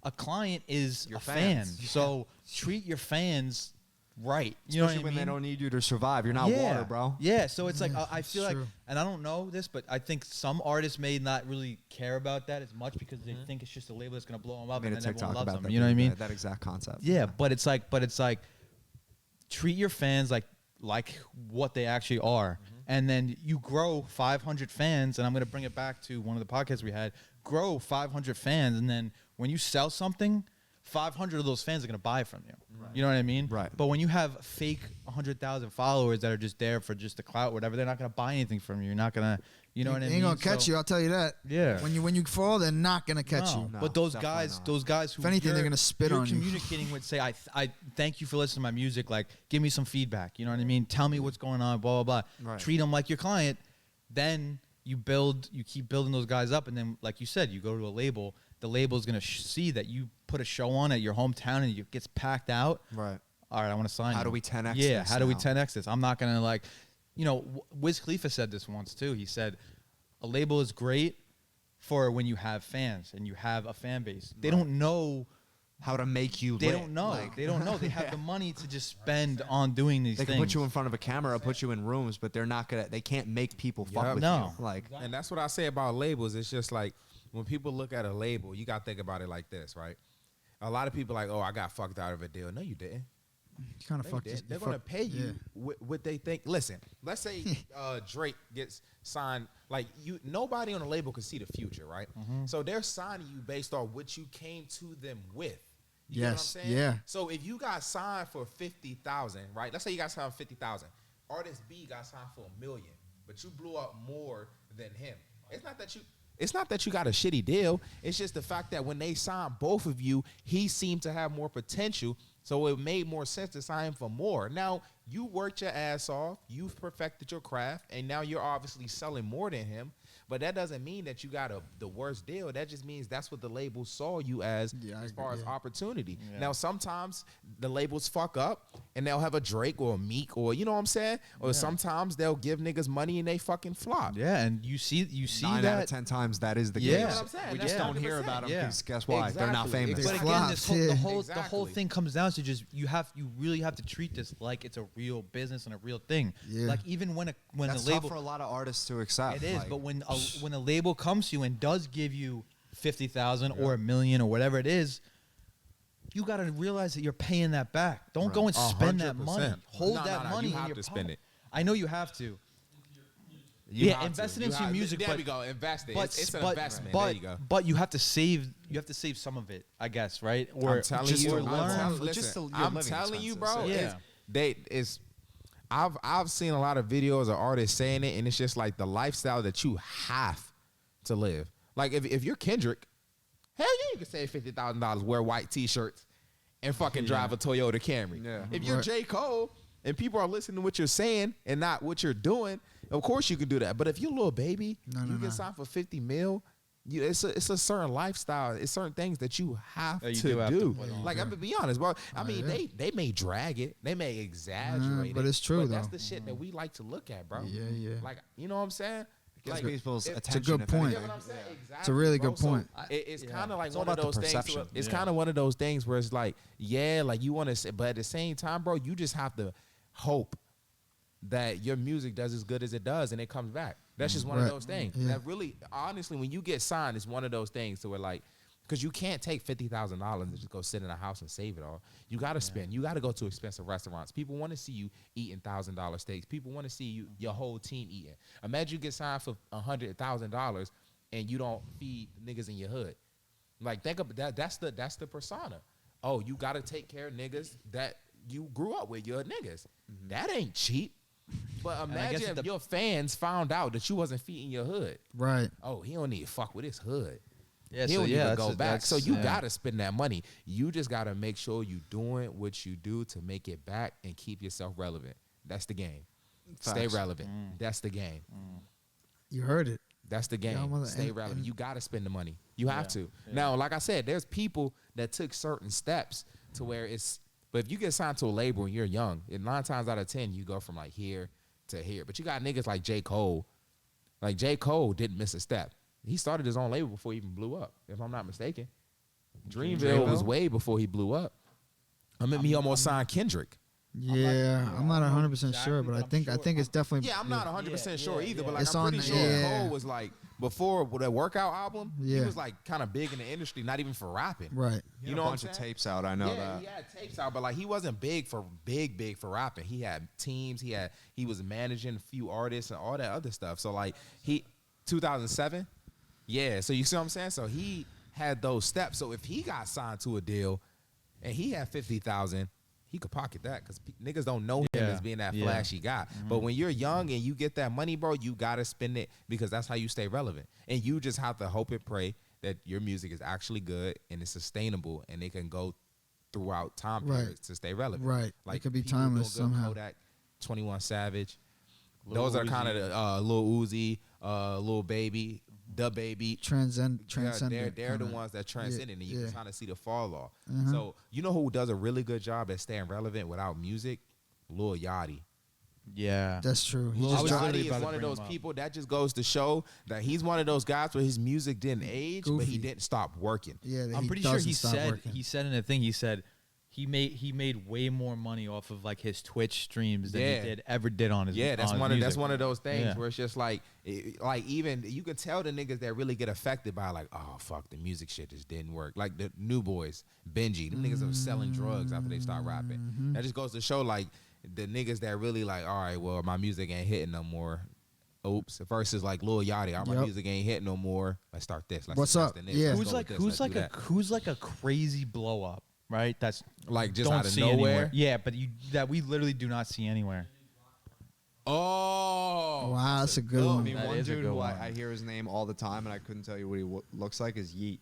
a client is your fan. So treat your fans right. You know what I mean? When they don't need you to survive. You're not water, bro. Yeah, so it's like I feel like, and I don't know this, but I think some artists may not really care about that as much because they think it's just a label that's gonna blow them up and then everyone loves them. You know what I mean? That exact concept. Yeah, but it's like treat your fans like what they actually are, and then you grow 500 fans. And I'm gonna bring it back to one of the podcasts we had. Grow 500 fans, and then when you sell something, 500 of those fans are going to buy from you. Right. You know what I mean? Right. But when you have fake 100,000 followers that are just there for just the clout, whatever, they're not going to buy anything from you. You're not going to, you know what I mean? They ain't going to catch you, I'll tell you that. Yeah. When you fall, they're not going to catch you. No, but those guys who, if anything, they're going to spit on you. Communicating with, say, I thank you for listening to my music. Like, give me some feedback. You know what I mean? Tell me what's going on, blah, blah, blah. Right. Treat them like your client. Then you keep building those guys up. And then, like you said, you go to a label. The label is going to see that you put a show on at your hometown and it gets packed out. Right. All right, I want to sign you. How do we 10X this? Yeah, how do we 10X this? I'm not going to Wiz Khalifa said this once too. He said, a label is great for when you have fans and you have a fan base. They don't know how to make you. They lit. don't know. Like, They don't know. They have the money to just spend on doing these they things. can put you in front of a camera, put you in rooms, but they're not gonna. They can't make people fuck with No. you. Like, And that's what I say about labels. It's just like when people look at a label, you gotta think about it like this, right? A lot of people like, oh, I got fucked out of a deal. No, you didn't. You kind of No, you fucked. didn't. They're gonna pay you what they think. Listen, let's say Drake gets signed. Like nobody on the label can see the future, right? So they're signing you based on what you came to them with. You know what I'm saying? Yeah. So if you got signed for 50,000, right? Let's say you got signed for 50,000. Artist B got signed for $1 million, but you blew up more than him. It's not that you got a shitty deal. It's just the fact that when they signed both of you, he seemed to have more potential. So it made more sense to sign him for more. Now, you worked your ass off. You've perfected your craft. And now you're obviously selling more than him. But that doesn't mean that you got the worst deal. That just means that's what the label saw you as far as opportunity. Yeah. Now, sometimes the labels fuck up and they'll have a Drake or a Meek or, you know what I'm saying? Or sometimes they'll give niggas money and they fucking flop. Yeah, and you see 9 that out of 10 times that is the case. You know what I'm saying? We That's just don't 100%. hear about them because guess why? Exactly. They're not famous. But Exactly. again, Flops, the whole thing comes down to just you really have to treat this like it's a real business and a real thing. Yeah. Like even when That's a label tough for a lot of artists to accept. it is, like, but when a label comes to you and does give you 50,000 or $1 million or whatever it is, you got to realize that you're paying that back. Don't go and spend that money. 100%. Hold No, that money you in have your to pocket. spend it. I know you have to. Invest it into your music. There but, we go. Invest it. But, It's an but, investment. But, there you go. But you have to save. You have to save some of it, I guess, right? Or I'm telling just you, or learn. I'm telling you, bro. Yeah. I've seen a lot of videos of artists saying it, and it's just like the lifestyle that you have to live. Like if you're Kendrick, hell yeah, you can save $50,000, wear white T-shirts, and fucking drive a Toyota Camry. Yeah. If you're J. Cole and people are listening to what you're saying and not what you're doing, of course you can do that. But if you're a little baby, you get signed for 50 mil. It's a certain lifestyle. It's certain things that you have to do. Like I'm gonna be honest, bro. I mean, they may drag it, they may exaggerate it, but it's true though. That's the shit that we like to look at, bro. Yeah. Like you know what I'm saying? Like people's attention. It's a good point. You know what I'm saying? Exactly, It's a really bro. good point. So it's kind of like It's one all of about those the things. perception. It's kind of one of those things where it's like, yeah, like you want to say, but at the same time, bro, you just have to hope that your music does as good as it does and it comes back. That's just one of those things. Yeah. That really, honestly, when you get signed, it's one of those things to where like, because you can't take $50,000 and just go sit in a house and save it all. You got to spend. You got to go to expensive restaurants. People want to see you eating $1,000 steaks. People want to see you, your whole team eating. Imagine you get signed for $100,000 and you don't feed niggas in your hood. Like think of that. That's the persona. Oh, you got to take care of niggas that you grew up with. Your niggas. That ain't cheap. But imagine if your fans found out that you wasn't feeding your hood. Right. Oh, he don't need to fuck with his hood. Yeah, He don't even go back. So you yeah. gotta spend that money. You just gotta make sure you doing what you do to make it back and keep yourself relevant. That's the game. Stay relevant. That's the game. You heard it. That's the game. mother- Stay and- relevant. and- You gotta spend the money. You have to. Now, like I said, there's people that took certain steps to where it's. But if you get signed to a label and you're young, 9 times out of 10 you go from like here to here. But you got niggas like J. Cole. Like J. Cole didn't miss a step. He started his own label before he even blew up, if I'm not mistaken. Dreamville was way before he blew up. I mean, he almost signed Kendrick. Yeah, I'm not 100% sure, but I think it's definitely. Yeah, I'm not 100% sure either, but like It's I'm on pretty the- sure yeah. Cole was like before with that workout album. He Yeah. was like kind of big in the industry, not even for rapping. Right. You know what I'm bunch of saying? tapes out. I know Yeah, that. he had tapes out, but like he wasn't big for rapping. He had teams. He was managing a few artists and all that other stuff. So like 2007. Yeah, so you see what I'm saying? So he had those steps. So if he got signed to a deal and he had 50,000, he could pocket that because niggas don't know him as being that flashy guy. But when you're young and you get that money, bro, you got to spend it because that's how you stay relevant. And you just have to hope and pray that your music is actually good and it's sustainable and it can go throughout time periods to stay relevant. Right. Like It could be people timeless doing good, somehow. Kodak, 21 Savage. Lil Those are Uzi. kind of the Lil Uzi, Lil Baby, Da Baby. Transcendent. They're the ones that transcended, and you yeah. can kind of see the fall off. So you know who does a really good job at staying relevant without music? Lil Yachty. Yeah, That's true. He I just was dropped. literally Roddy about is to one of bring those him up. people that just goes to show that he's one of those guys where his music didn't age, but he Goofy. didn't stop working. Yeah, that I'm he pretty sure doesn't he stop said working. he said in a thing he made way more money off of like his Twitch streams than Yeah. he ever did on his That's on one his of that's music. one of those things Yeah. where it's just like even you can tell the niggas that really get affected by like, oh fuck, the music shit just didn't work. Like the new boys, Benji, them niggas are selling drugs after they start rapping. Mm-hmm. That just goes to show like the niggas that really like, all right, well my music ain't hitting no more. Oops. Versus like Lil Yachty, my Yep. music ain't hitting no more. Let's start this. Let's What's invest up? in this. Yeah. Let's Who's go like with this. Let's do that. who's like a crazy blow up, right? That's Like just don't out of see nowhere. anywhere. Yeah, but that we literally do not see anywhere. Oh Wow, that's a good I one. mean, That one is a dude good who one. I hear his name all the time and I couldn't tell you what he looks like is Yeet.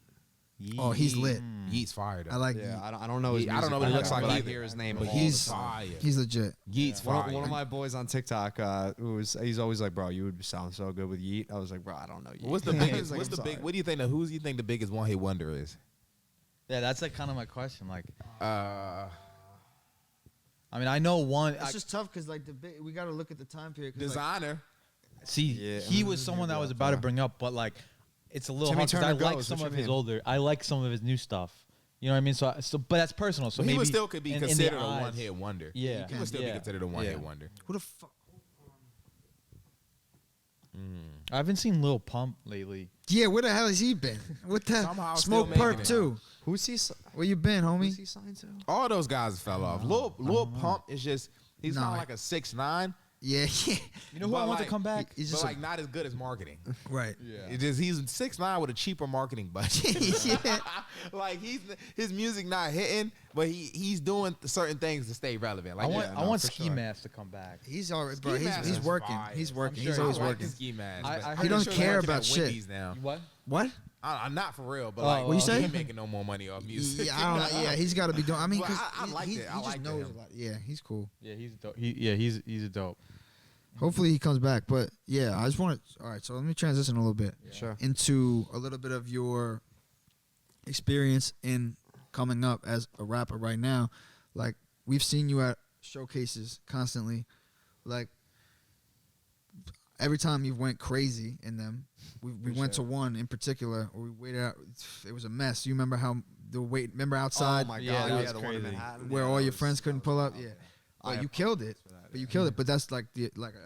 Oh, he's lit. Yeet's fire though. I like. Yeah, Yeet. I don't know his I don't know music, what he but looks like but I either. hear his name But all he's the time. fire. He's legit. Yeet's fire. One of my boys on TikTok, he's always like, "Bro, you would sound so good with Yeet." I was like, "Bro, I don't know Yeet." What's the He's biggest? like, What's "I'm the big? sorry." What do you think? Who do you think the biggest one hit wonder is? Yeah, that's like kind of my question. Like, Uh, I mean, I know one. It's just tough because like we got to look at the time period. 'cause, like, designer. See, Yeah, he I'm was gonna someone give that I you was that, about to yeah. bring up, but like, it's a little Timmy hard because I Turner like goes, some what of you his mean? older. I like some of his new stuff. You know what I mean? So but that's personal. So He maybe would still could be in the considered a eyes- one hit wonder. Yeah, he would still be yeah, considered a one hit yeah. wonder. who the fuck? I haven't seen Lil Pump lately. Yeah, where the hell has he been? What the Somehow smoke still making perp it. too? Who's he? Where you been, Who's homie? he signed to? All those guys fell off. Lil Pump is just he's Nah. kind of like a 6'9", Yeah, yeah. You know who But I want like, to come back? He's but just like not as good as marketing. right. It just he's 6'9" with a cheaper marketing budget. Yeah. Like his music not hitting, but he's doing certain things to stay relevant. Like I want Ski Mask to come back. He's alright, bro. Ski Mask He's is working. fire. He's working. I'm He's sure always he's working. Ski Mask. I but heard I'm He don't sure care working about at shit. Wendy's now. What? What? I'm not for real, but Oh, like, what you he say? ain't making no more money off music. Yeah, I don't know. Yeah, he's got to be doing. I mean, Well, because I liked it. I he just liked knows him. a lot. Yeah, he's cool. Yeah, he's dope. He's a dope. Hopefully he comes back. But yeah, I just want to. All right, so let me transition a little bit Sure. into a little bit of your experience in coming up as a rapper right now. Like we've seen you at showcases constantly. Like every time you went crazy in them, we went to one in particular where we waited out. It was a mess. You remember how the wait? Remember outside? Oh my god, Yeah, that yeah, was the one in crazy. Manhattan. Where Yeah, all that your was friends couldn't pull up? Yeah. I But you killed it. apologize for that, But you yeah. killed it. But that's like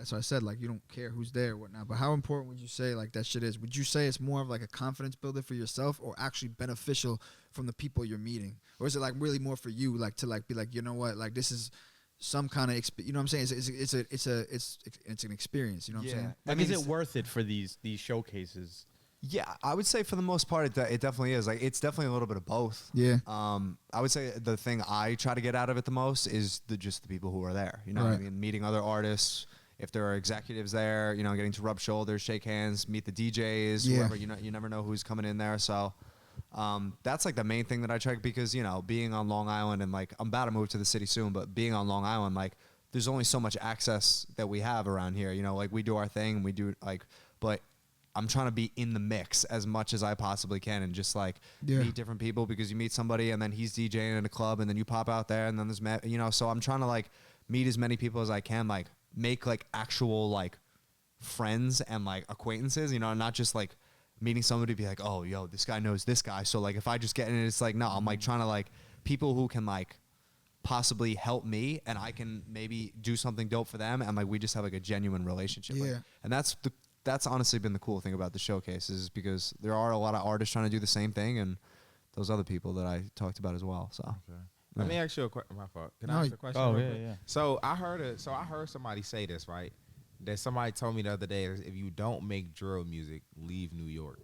so I said, like you don't care who's there or whatnot. But how important would you say like that shit is? Would you say it's more of like a confidence builder for yourself or actually beneficial from the people you're meeting? Or is it like really more for you, like to like be like, you know what, like this is some kind of you know what I'm saying? It's an experience, you know what I'm Yeah. saying? Like, I mean, is it it's- worth it for these showcases? Yeah, I would say for the most part, it definitely is. Like, it's definitely a little bit of both. Yeah. I would say the thing I try to get out of it the most is just the people who are there. You know what I Right. mean? Meeting other artists. If there are executives there, you know, getting to rub shoulders, shake hands, meet the DJs, Yeah. whoever. You never know who's coming in there. So that's like the main thing that I try because, you know, being on Long Island and like I'm about to move to the city soon, but being on Long Island, like there's only so much access that we have around here. You know, like we do our thing, we do like, but I'm trying to be in the mix as much as I possibly can and just like meet different people because you meet somebody and then he's DJing in a club and then you pop out there and then there's, you know, so I'm trying to like meet as many people as I can, like make like actual like friends and like acquaintances, you know, not just like meeting somebody be like, oh, yo, this guy knows this guy. So like if I just get in it, it's like, no, I'm like trying to like people who can like possibly help me and I can maybe do something dope for them. And like, we just have like a genuine relationship. Yeah. Like, and that's honestly been the cool thing about the showcases because there are a lot of artists trying to do the same thing and those other people that I talked about as well. So Let me ask you a question. My fault. Can No, I ask you a question? Oh, real yeah, quick? yeah. So I heard somebody say this, right? That somebody told me the other day, if you don't make drill music, leave New York.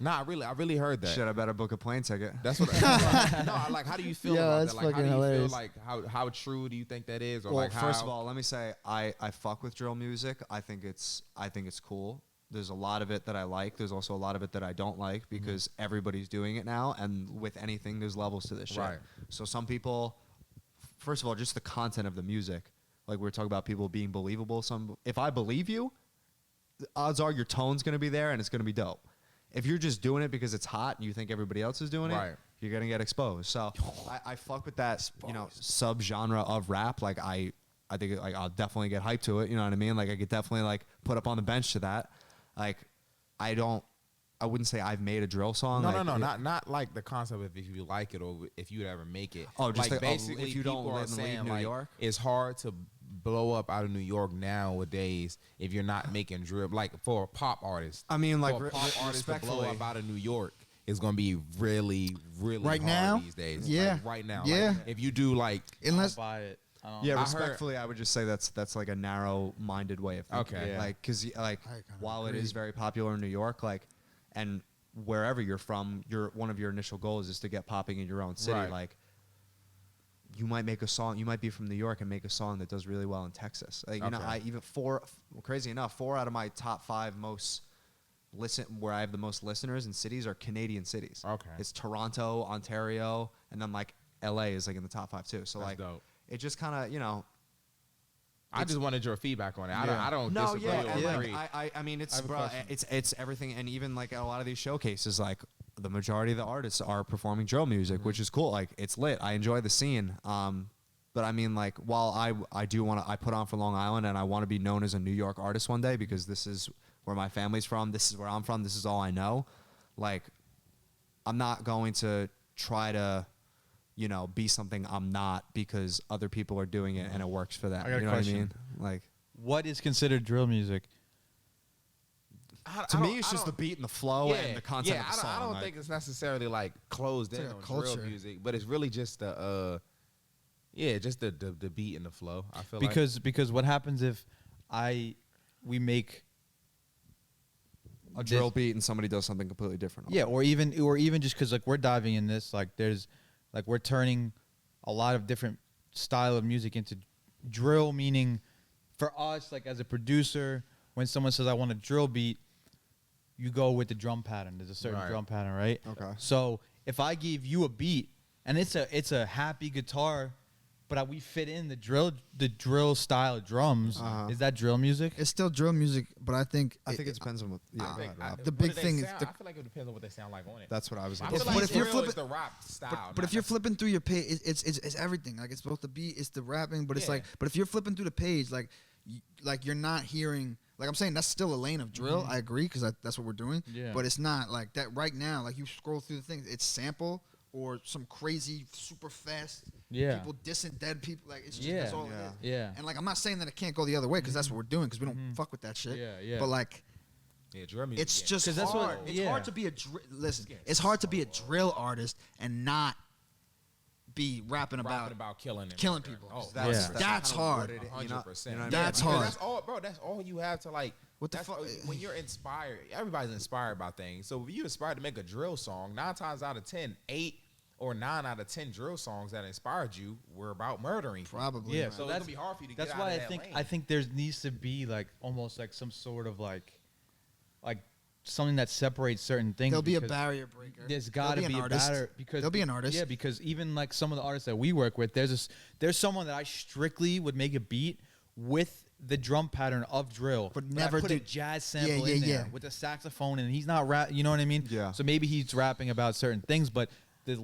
Nah, I really heard that. shit, I better book a plane ticket. That's what. No, like, how do you feel Yeah, about that's that? Like, how do fucking you hilarious. feel? Like, how true do you think that is? Or Well, like, first how, of all, let me say I fuck with drill music. I think it's cool. There's a lot of it that I like. There's also a lot of it that I don't like because everybody's doing it now. And with anything, there's levels to this shit. Right. So some people, first of all, just the content of the music. Like we were talking about people being believable. If I believe you, the odds are your tone's gonna be there and it's gonna be dope. If you're just doing it because it's hot and you think everybody else is doing Right. it, you're gonna get exposed. So I fuck with that, you know, sub genre of rap. Like I I think like I'll definitely get hyped to it. You know what I mean? Like I could definitely like put up on the bench to that. Like I wouldn't say I've made a drill song. No, like, no, not like the concept of if you like it or if you'd ever make it. Oh, just like basically if you don't people are live saying New like, York. it's hard to blow up out of New York nowadays if you're not making drill. Like for a pop artist, I mean, like for a pop artist to blow respectfully. up out of New York is gonna be really, really Right hard now? these days. Yeah. Like, right now. Yeah. Like, if you do like Unless I'll buy it. Yeah, I respectfully, I would just say that's like a narrow-minded way of thinking. Okay. Yeah. Like, because like while it is very popular in New York, like, and wherever you're from, one of your initial goals is to get popping in your own city. Right. Like, you might make a song. You might be from New York and make a song that does really well in Texas. Like, you know, Okay. crazy enough, 4 out of my top 5 most where I have the most listeners in cities are Canadian cities. Okay. It's Toronto, Ontario, and then like LA is like in the top 5 too. So That's like, dope. it just kind of, you know. I just wanted your feedback on it. I don't No, disagree yeah, or and agree. like, I mean, I it's have a bro, question. it's everything, and even like at a lot of these showcases, like the majority of the artists are performing drill music, which is cool. Like it's lit. I enjoy the scene. But I mean, like while I do want to, I put on for Long Island, and I want to be known as a New York artist one day because this is where my family's from. This is where I'm from. This is all I know. Like, I'm not going to try to, you know, be something I'm not because other people are doing it and it works for them. I got a you know question. what I mean? Like. What is considered drill music? To me, it's just the beat and the flow and the concept of the song. I don't like, think it's necessarily like closed in like a on culture. drill music, but it's really just the just the beat and the flow. I feel Because what happens if we make a drill beat and somebody does something completely different. Yeah, or even just because like we're diving in this, like there's like we're turning a lot of different style of music into drill, meaning for us, like as a producer, when someone says I want a drill beat, you go with the drum pattern. There's a certain Right. drum pattern, right? Okay. So if I give you a beat and it's a happy guitar, but we fit in the drill style drums, is that drill music? it's still drill music, but I think I think it depends on what. Yeah, I think go ahead, Rob. the what big do they thing is sound? the- I feel like it depends on what they sound like on it. That's what I was. I Gonna feel say. like if you're drill is flipping- the rap style. But if you're flipping through your page, it's everything. Like it's both the beat, it's the rapping, but it's like, but if you're flipping through the page, like you're not hearing. Like I'm saying, that's still a lane of drill. I agree because that's what we're doing. Yeah. But it's not like that right now. Like you scroll through the things, it's sample or some crazy super fast. Yeah. People dissing dead people. Like it's just Yeah. that's all it is. Yeah. And like I'm not saying that it can't go the other way because that's what we're doing because we don't fuck with that shit. Yeah, yeah. But like. yeah, drill music. It's yeah. just 'Cause that's hard. what- It's yeah. hard to be listen. It's hard to be a drill artist and not be rapping rapping about about killing people. Oh, That's That's kinda hard. what it is, 100%. you know what I mean? That's because hard. That's all, bro. That's all you have to like. What the that's fuck? when you're inspired? Everybody's inspired by things. So if you inspired to make a drill song, 9 times out of 10, 8 or 9 out of 10 drill songs that inspired you were about murdering people. Probably. Yeah, man. So so it's that's gonna be hard for you to that's get why out I of that think lane. there needs to be like almost like some sort of like something that separates certain things. There'll be a because barrier breaker. There's got to There'll be an a artist. batter because There'll be an artist. Yeah, because even like some of the artists that we work with, there's someone that I strictly would make a beat with the drum pattern of drill, But I never put do- a jazz sample Yeah, in yeah, there yeah. with a saxophone, and he's not rap. You know what I mean? Yeah. So maybe he's rapping about certain things, but the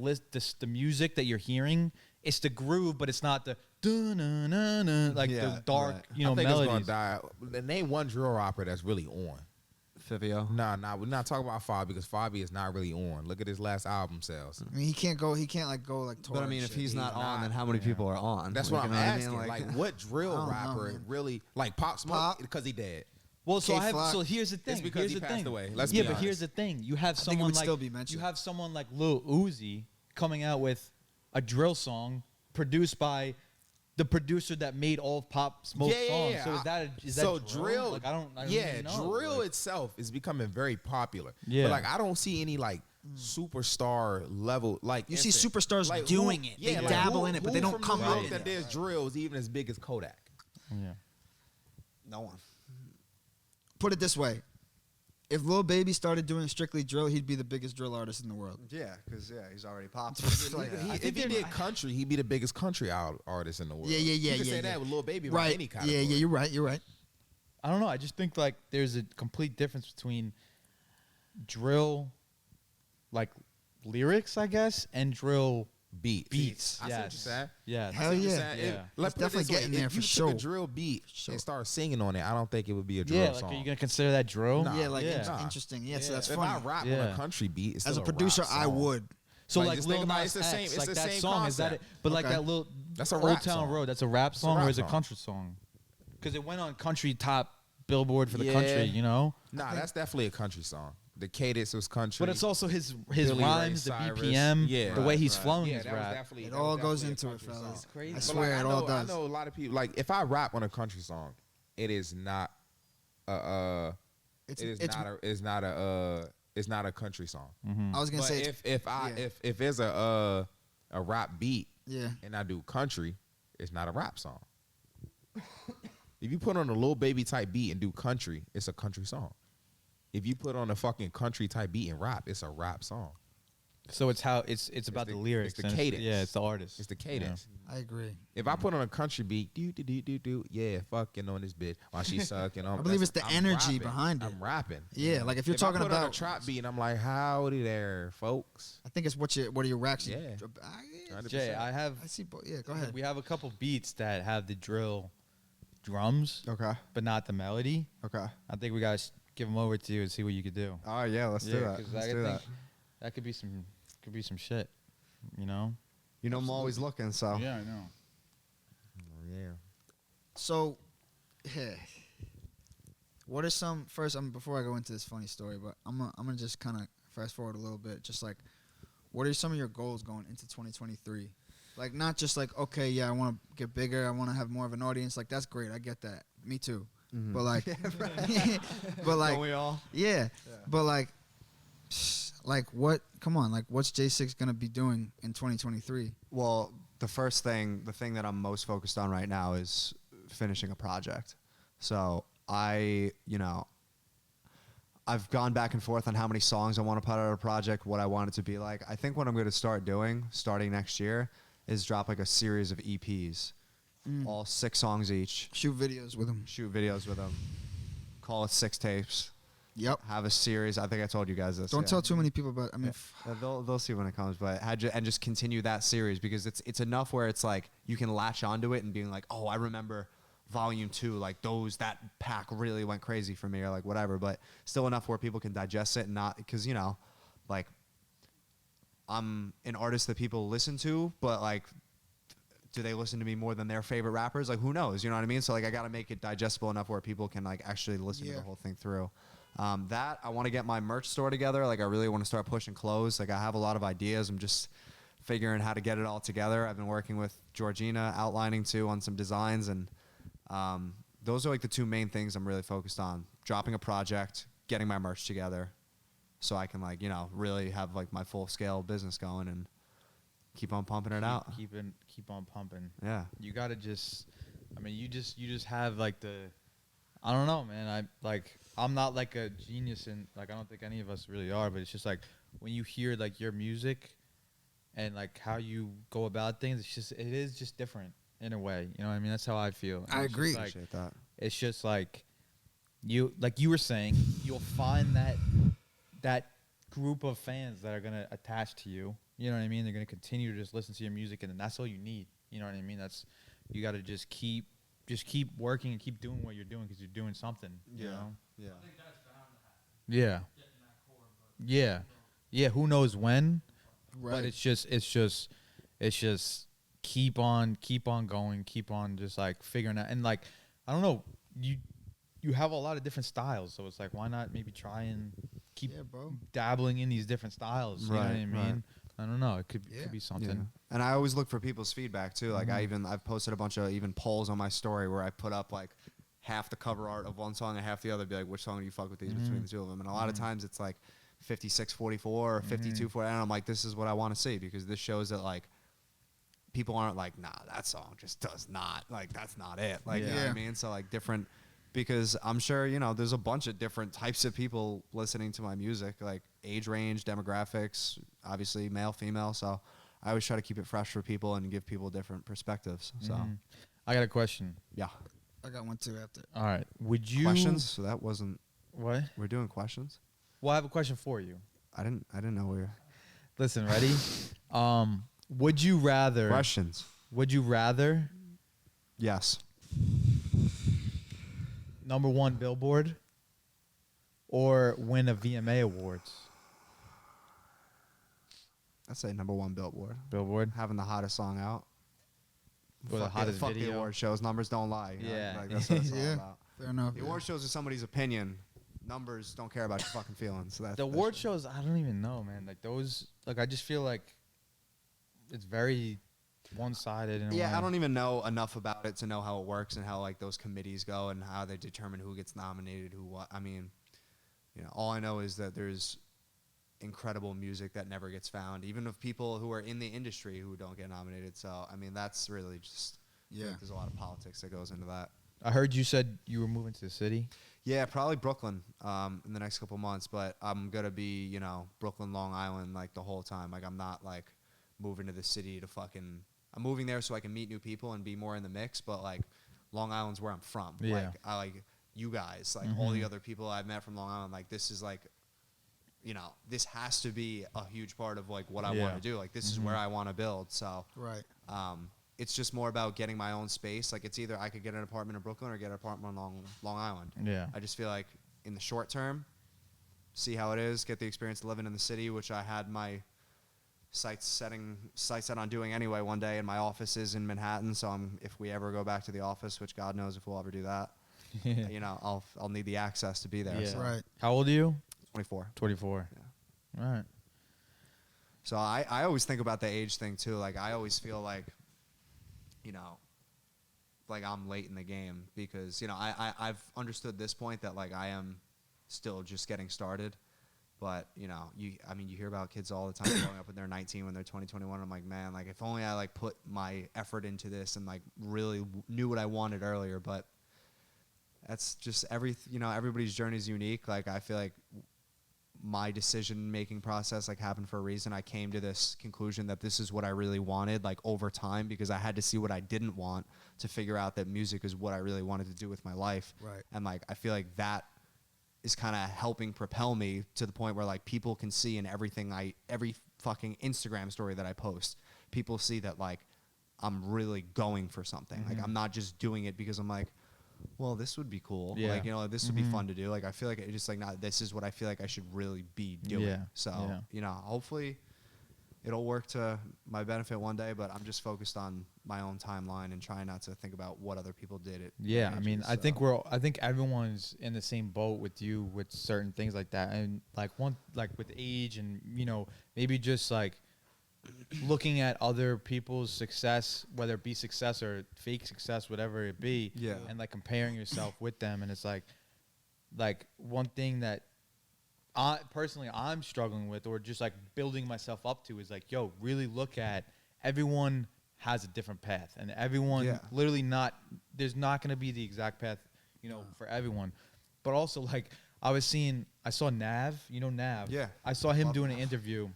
music that you're hearing, it's the groove, but it's not the dun-na-na-na, like Yeah, the dark, right. you know, I think melodies. it's gonna die. Name one drill rapper that's really on. Fivio. Nah, we're not talking about Fabi because Fabi is not really on. Look at his last album sales. I mean, he can't go like tour. But I mean, if he's not on, then how many people are on? That's Like, what I'm you know asking. I mean? Like, what drill I don't know, rapper man. really like Pop Smoke Pop. because he dead? Well, so K-Flock. so here's the thing. It's because here's he the passed thing. away. Let's yeah, be but honest. here's the thing. You have think it someone would like still be mentioned. you have someone like Lil Uzi coming out with a drill song produced by the producer that made all of Pop Smoke's songs. So is that so drill? Like I don't yeah, really know. drill Like, itself is becoming very popular. Yeah. But like I don't see any like superstar level like You see instant- superstars like, doing who- it. They Yeah, like, dabble who- in it, but who they don't from come New out York in that it. there's drills even as big as Kodak. yeah. No one. Put it this way: if Lil Baby started doing strictly drill, he'd be the biggest drill artist in the world. Yeah, because he's already popped. Like, If he did country, he'd be the biggest country artist in the world. Yeah, yeah, yeah, You can yeah, say yeah. that with Lil Baby about Right? any Yeah, category. yeah. You're right. You're right. I don't know. I just think like there's a complete difference between drill, like lyrics, I guess, and drill Beats. I see what you're Yes. saying. Yeah. Hell yeah. Let's It's definitely getting there if for you sure. took a drill beat Sure. and start singing on it, I don't think it would be a drill Yeah, like song. are you gonna consider that drill? Nah. Yeah, like Yeah. interesting. Yeah, so that's if funny. I rap on Yeah. a country beat, it's As a still producer, rap I song. would. So Like, like just Lil think about it, Nas it's the same- X, it's like the that same song is that it? concept. But like Okay. that little That's a Old rap Town song. Road, that's a rap a song rap or is it a song. country song? Because it went on country top billboard for the country, you know. Nah, that's definitely a country song. The cadence was country. But it's also his Billy Ray rhymes, the Cyrus. BPM, Yeah. the way he's Right. flowing Yeah, his that was rap. definitely. It that all was goes definitely a into it, country fellas. song. Crazy. I But, swear like, it all does. I know a lot of people. Like, if I rap on a country song, it is not it's not a country song. I was gonna But say if there's a rap beat yeah. and I do country, it's not a rap song. If you put on a Lil Baby type beat and do country, it's a country song. If you put on a fucking country type beat and rap, it's a rap song. So it's how it's about the lyrics. It's the and cadence. Yeah, it's the artist. It's the cadence. I agree. If I put on a country beat, yeah, fucking on this bitch while she's sucking on. I believe it's the I'm energy rapping. behind it. I'm rapping. Yeah, like if you're If talking I put on a about trap beat, and I'm like, howdy there, folks. I think it's what are your racks? Yeah. 100%. Jay, I see. Yeah, go ahead. We have a couple beats that have the drill drums, Okay. but not the melody. Okay. I think we gotta give them over to you and see what you could do. Oh yeah, let's do that. 'cause Let's I do think that. that could be some shit. You know? You know, I'm always looking. So Yeah, I know. Yeah. So, yeah. What are some first? Before I go into this funny story, but I'm gonna just kind of fast forward a little bit. Just like, what are some of your goals going into 2023? Like, not just like, okay, yeah, I want to get bigger. I want to have more of an audience. Like, that's great. I get that. Me too. Mhm. But like, but like, Don't we all? yeah. But like what? Come on. Like, what's JaySix gonna be doing in 2023? Well, the thing that I'm most focused on right now is finishing a project. So I've gone back and forth on how many songs I want to put out of a project, what I want it to be like. I think what I'm going to start doing, starting next year, is drop like a series of EPs, all 6 songs each. Shoot videos with them. Shoot videos with them. Call it 6 tapes. Yep. Have a series. I think I told you guys this. Don't yeah. tell too many people about. I mean, They'll see when it comes, but and just continue that series because it's enough where it's like you can latch onto it and being like, oh, I remember Volume 2, like that pack really went crazy for me or like whatever, but still enough where people can digest it and not because like I'm an artist that people listen to, but like do they listen to me more than their favorite rappers? Like who knows? You know what I mean? So like I got to make it digestible enough where people can like actually listen to the whole thing through. That I want to get my merch store together. Like I really want to start pushing clothes. Like I have a lot of ideas. I'm just figuring how to get it all together. I've been working with Georgina outlining too on some designs, and those are like the 2 main things I'm really focused on: dropping a project, getting my merch together, so I can like really have like my full scale business going and keep on pumping it out. Keep on pumping. Yeah. You gotta just. I mean, you just have like the. I don't know, man. I'm not like a genius and like I don't think any of us really are, but it's just like when you hear like your music and like how you go about things, it is just different in a way. You know what I mean? That's how I feel. I agree. Like, Appreciate that. it's just like you were saying, you'll find that group of fans that are gonna attach to you. You know what I mean? They're gonna continue to just listen to your music, and then that's all you need. You know what I mean? You got to just keep working and keep doing what you're doing because you're doing something. You know? Yeah. Yeah. Yeah. Who knows when? right. But it's just keep on going, keep on just like figuring out. And like, I don't know, you have a lot of different styles, so it's like, why not maybe try and keep dabbling in these different styles? You know what I mean? Right. I don't know. It could be Yeah. something. And I always look for people's feedback too. Like I've posted a bunch of even polls on my story where I put up like half the cover art of one song and half the other. Be like, which song do you fuck with these between the 2 of them? And a lot of times it's like 56-44 or 52-40. And I'm like, this is what I want to see because this shows that like people aren't like, nah, that song just does not like that's not it. Like you know what I mean? So like different. Because I'm sure, there's a bunch of different types of people listening to my music, like age range, demographics, obviously male, female. So I always try to keep it fresh for people and give people different perspectives. So I got a question. yeah. I got one too after. All right. Would you Questions? So that wasn't. What? We're doing questions. Well, I have a question for you. I didn't know we were. Listen, ready? Would you rather? Questions. Would you rather? Yes. #1 Billboard or win a VMA Awards? I'd say #1 Billboard. Billboard. Having the hottest song out. Or the hottest fuck video. the award shows. Numbers don't lie. Yeah. Like, that's what it's all Yeah. about. Fair enough. The award shows are somebody's opinion. Numbers don't care about your fucking feelings. So The award shows, I don't even know, man. Like those, like I just feel like it's very one-sided. In a way. I don't even know enough about it to know how it works and how like those committees go and how they determine who gets nominated, who what. I mean, all I know is that there's incredible music that never gets found, even of people who are in the industry who don't get nominated. So I mean, that's really just there's a lot of politics that goes into that. I heard you said you were moving to the city. Yeah, probably Brooklyn in the next couple months, but I'm gonna be Brooklyn, Long Island like the whole time. Like I'm not like moving to the city to fucking. I'm moving there so I can meet new people and be more in the mix, but like Long Island's where I'm from. Yeah. Like I like you guys, like all the other people I've met from Long Island. Like this is like. This has to be a huge part of like what I want to do. Like this is where I want to build. So Right. It's just more about getting my own space. Like it's either I could get an apartment in Brooklyn or get an apartment on Long Island. Yeah. I just feel like in the short term, see how it is, get the experience of living in the city, which I had my sights set on doing anyway one day, and my office is in Manhattan. So if we ever go back to the office, which God knows if we'll ever do that, I'll need the access to be there. Yeah. So. Right. How old are you? 24. 24. Yeah. All right. So I always think about the age thing too. Like I always feel like, like I'm late in the game because I've understood this point that like I am still just getting started. But you hear about kids all the time growing up when they're 19, when they're 20, 21. I'm like, man, like if only I like put my effort into this and like really knew what I wanted earlier. But that's just everybody's journey is unique. Like I feel like my decision-making process like happened for a reason. I came to this conclusion that this is what I really wanted like over time because I had to see what I didn't want to figure out that music is what I really wanted to do with my life. Right. And like I feel like that is kind of helping propel me to the point where like people can see in every fucking Instagram story that I post, people see that like I'm really going for something. Like I'm not just doing it because I'm like, well, this would be cool. Yeah. Like, this would be fun to do. Like, I feel like it's just like, this is what I feel like I should really be doing. Yeah. So, Yeah. Hopefully it'll work to my benefit one day, but I'm just focused on my own timeline and trying not to think about what other people did at Yeah. ages, I mean, so. I think everyone's in the same boat with you with certain things like that. And like with age and, maybe just like looking at other people's success, whether it be success or fake success, whatever it be, and like comparing yourself with them. And it's like one thing that I'm struggling with, or just like building myself up to, is like, yo, really look at everyone has a different path, and everyone literally there's not going to be the exact path, for everyone. But also like I saw Nav, Nav. Yeah. I saw him doing an interview.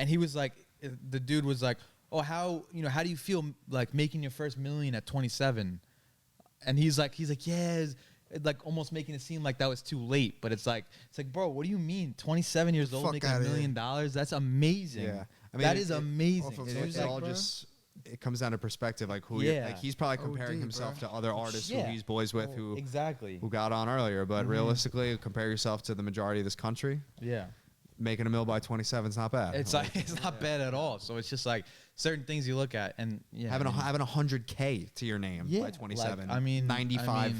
And he was like, the dude was like, oh, how do you feel like making your first million at 27? And he's like, yeah, it's like almost making it seem like that was too late. But it's like, bro, what do you mean? 27 years old making $1 million? That's amazing. Yeah. I mean, that is amazing. It comes down to perspective, like who like he's probably comparing himself to other artists who he's boys with who got on earlier. But realistically, compare yourself to the majority of this country. Yeah. Making a mill by 27 is not bad. It's not bad at all. So it's just like certain things you look at, and having 100K to your name by 27. Like, 95,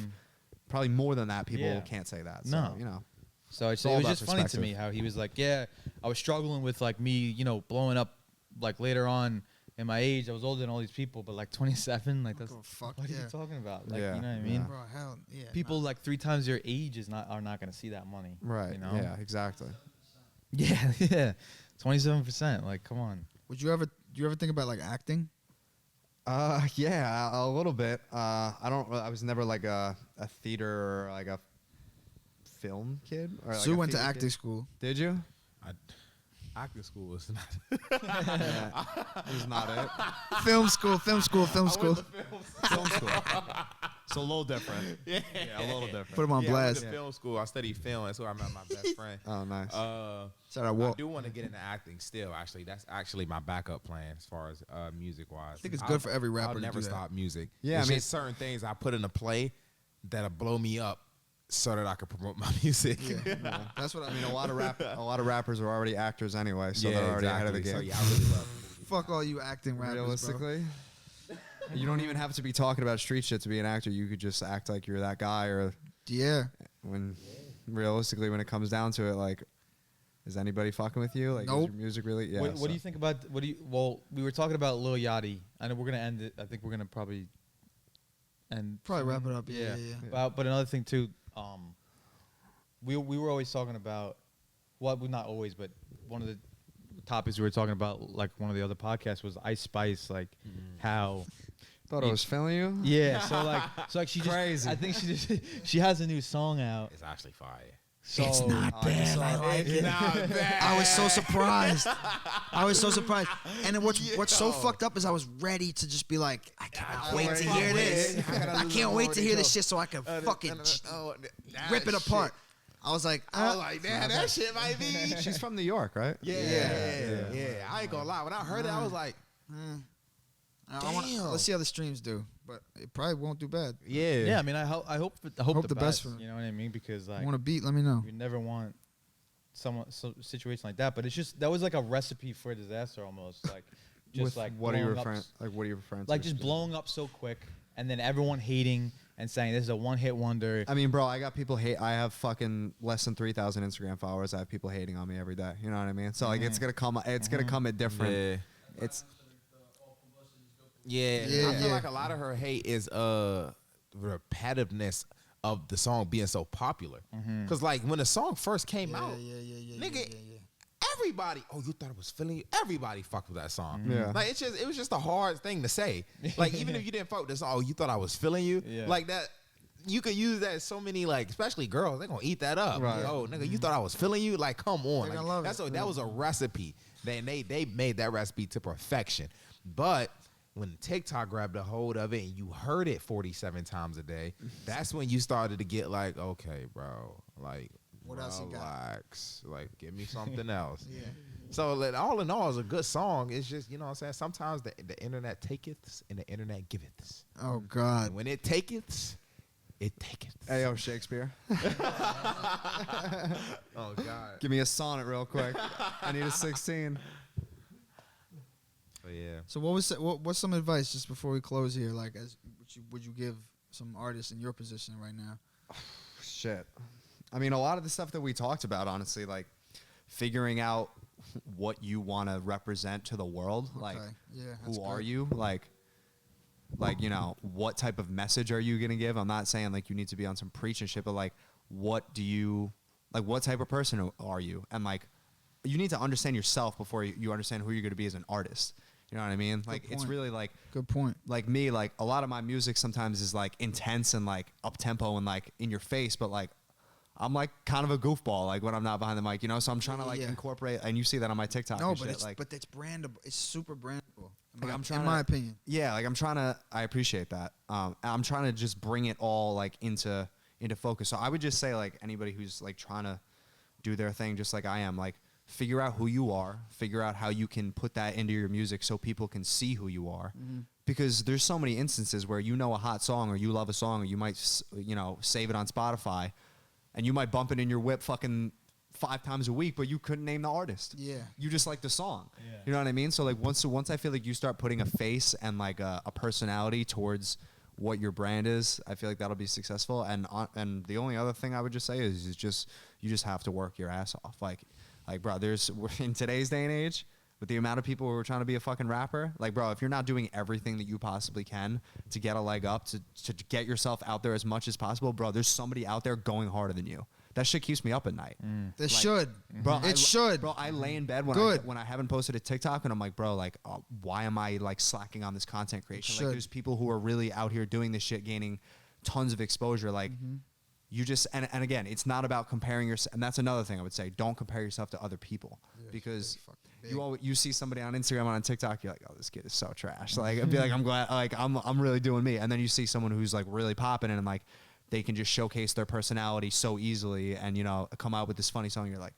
probably more than that. People can't say that. So, no. So it was just funny to me how he was like, yeah, I was struggling with like me, blowing up like later on in my age. I was older than all these people, but like 27, like that's what are you talking about? Like, you know what I mean? Bro, hell, people like 3 times your age are not going to see that money. Right. Yeah, exactly. Yeah, 27%. Like, come on. Do you ever think about like acting? Yeah, a little bit. I was never like a theater or like a film kid. Or Sue went to acting school. Did you? Acting school was not. It was not it. Film school. Film school. So a little different. Yeah, a little different. Put him on I went blast. to film school. I studied film. That's where I met my best friend. Oh, nice. I do want to get into acting still. Actually, that's actually my backup plan as far as music wise. I think it's good for every rapper I'll to never do that. stop music. Yeah, It's I mean, just certain things I put in a play that'll blow me up so that I can promote my music. Yeah, that's what I mean. a lot of rappers are already actors anyway, so they're already ahead of the game. So yeah, I really love it. Fuck all you acting rappers, bro. Realistically, you don't even have to be talking about street shit to be an actor. You could just act like you're that guy, or Yeah. realistically, when it comes down to it, like, is anybody fucking with you? Like, Nope. is your music really? Yeah. What do you think about? Well, we were talking about Lil Yachty. I know we're gonna end it. I think we're gonna probably end. Probably wrap it up. Yeah. But another thing too. We were always talking about. Well, not always, but one of the topics we were talking about, like one of the other podcasts, was Ice Spice, like how. Thought I was feeling you. Yeah. So like she Crazy. I think she has a new song out. It's actually fire. So It's not bad. I like it. I was so surprised. And what's so fucked up is I was ready to just be like, I can't wait to hear this. I can't wait to hear this shit so I can fucking rip it apart. I was like, man, that shit might be. She's from New York, right? Yeah. I ain't gonna lie. When I heard it, I was like, let's see how the streams do, but it probably won't do bad. yeah. I mean, I hope the best for them. You know what I mean? Because like, Want a beat? Let me know. you never want situation like that. But it's just that was like a recipe for disaster almost. Like just With like what are you blowing up referring? Like, what are you referring to? like just blowing up so quick, and then everyone hating and saying this is a one-hit wonder. I mean, bro, I got people hate. I have fucking less than 3,000 Instagram followers. I have people hating on me every day. You know what I mean? So like, it's gonna come. It's gonna come at different. Yeah. It's. Yeah, Yeah, I feel yeah. like a lot of her hate is repetitiveness of the song being so popular. Cause like when the song first came out, nigga, everybody, oh, you thought it was feeling you? Everybody fucked with that song. Yeah. Like it was just a hard thing to say. Like even if you didn't fuck with the song, oh, you thought I was feeling you? Yeah. Like that. You could use that so many, like, especially girls, they're gonna eat that up. Right. Like, oh, nigga, you thought I was feeling you? Like, come on. They're Like, gonna love that's it. that was a recipe. They made that recipe to perfection. But when TikTok grabbed a hold of it and you heard it 47 times a day, that's when you started to get like, okay, bro, like, What else you got? relax. Like, give me something else. So like, all in all, it's a good song. It's just, you know what I'm saying? Sometimes the internet taketh and the internet giveth. Oh God. And when it taketh, it taketh. Hey, yo, Shakespeare. Oh God. Give me a sonnet real quick. I need a 16. But yeah. So what's some advice just before we close here? Like, would you give some artists in your position right now? Shit. I mean, a lot of the stuff that we talked about, honestly, like figuring out what you want to represent to the world. Like, Yeah, that's who are good. you? Like, you know, what type of message are you going to give? I'm not saying like you need to be on some preaching shit, but like, what type of person are you? And like, you need to understand yourself before you understand who you're going to be as an artist. You know what I mean? Like, it's point. really like, Good point. like me, like a lot of my music sometimes is like intense and like up tempo and like in your face, but like I'm like kind of a goofball like when I'm not behind the mic, you know. So I'm trying to like incorporate, and you see that on my TikTok. No, and but shit, it's like, but it's brandable. It's super brandable. Like, In my opinion. Yeah, like I'm trying to. I appreciate that. I'm trying to just bring it all like into focus. So I would just say like anybody who's like trying to do their thing, just like I am, like figure out who you are, figure out how you can put that into your music so people can see who you are. Because there's so many instances where you know a hot song or you love a song or you might save it on Spotify, and you might bump it in your whip fucking 5 times a week, but you couldn't name the artist. Yeah. You just like the song. Yeah. You know what I mean? So like once I feel like you start putting a face and like a personality towards what your brand is, I feel like that'll be successful. And the only other thing I would just say is you just have to work your ass off. Like bro, we're in today's day and age, with the amount of people who are trying to be a fucking rapper, like, bro, if you're not doing everything that you possibly can to get a leg up, to get yourself out there as much as possible, bro, there's somebody out there going harder than you. That shit keeps me up at night. It should. Bro, It should. Bro, I lay in bed when I haven't posted a TikTok, and I'm like, bro, like, why am I like slacking on this content creation? Like, there's people who are really out here doing this shit, gaining tons of exposure. Like, you just and again, it's not about comparing yourself. And that's another thing I would say: don't compare yourself to other people, because you see somebody on Instagram or on TikTok, you're like, oh, this kid is so trash. Like, I'd be like, I'm glad, like, I'm really doing me. And then you see someone who's like really popping and like they can just showcase their personality so easily and, you know, come out with this funny song. You're like,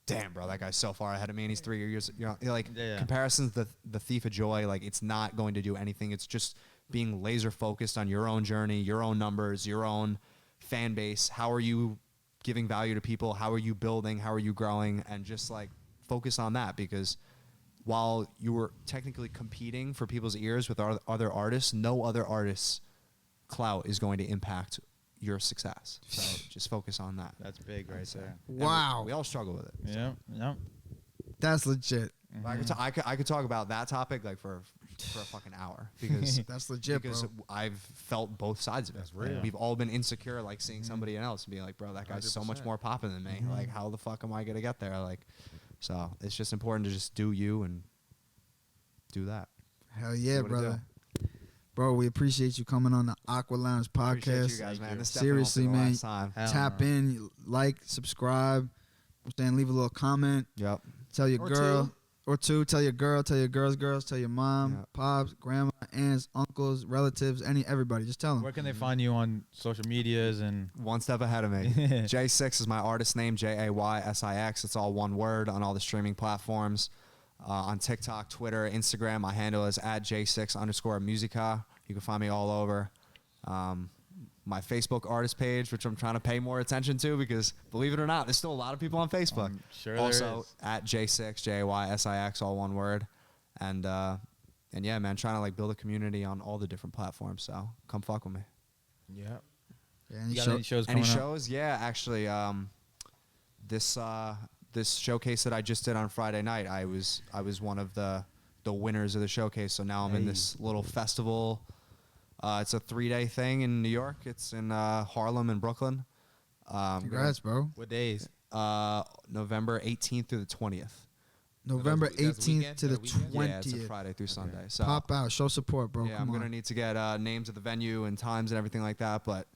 damn, bro, that guy's so far ahead of me and he's 3 years. You know, like comparison's the thief of joy. Like, it's not going to do anything. It's just being laser focused on your own journey, your own numbers, your own fan base. How are you giving value to people? How are you building? How are you growing? And just like focus on that, because while you were technically competing for people's ears with other artists, no other artist's clout is going to impact your success. So just focus on that. That's big right there. Wow. We all struggle with it. Yeah, yeah. That's legit. I could talk about that topic like for a fucking hour, because that's legit, because bro. I've felt both sides of it. That's real. We've all been insecure, like seeing somebody else and being like, bro, that guy's so much more popping than me. Like, how the fuck am I gonna get there? Like, so it's just important to just do you and do that. Hell yeah, brother. Bro, we appreciate you coming on the Aqua Lounge podcast. Appreciate you guys, man. This Seriously, definitely man. won't be the last time. Tap in, like, subscribe. I'm saying, leave a little comment. Yep. Tell your girl or two. Tell your girl. Tell your girls. Tell your mom, Yep. pops, grandma, aunts, uncles, relatives, everybody. Just tell them. Where can they find you on social medias and? One step ahead of me. JaySix is my artist name, JaySix. It's all one word on all the streaming platforms. On TikTok, Twitter, Instagram, my handle is @J6_Musica. You can find me all over. My Facebook artist page, which I'm trying to pay more attention to, because believe it or not, there's still a lot of people on Facebook. Sure also @J6, JaySix, all one word. And yeah, man, trying to like build a community on all the different platforms. So come fuck with me. Yeah. Yeah, You got any shows coming Any up? shows? Yeah, actually, this showcase that I just did on Friday night, I was one of the winners of the showcase. So now I'm in this little festival. It's a 3-day thing in New York. It's in Harlem and Brooklyn. Congrats, bro. What days? November 18th through the 20th. November That's 18th weekend? to the Is that weekend? 20th. Yeah, it's a Friday through Sunday. So Pop out, show support, bro. yeah, Come I'm on. gonna need to get names of the venue and times and everything like that, but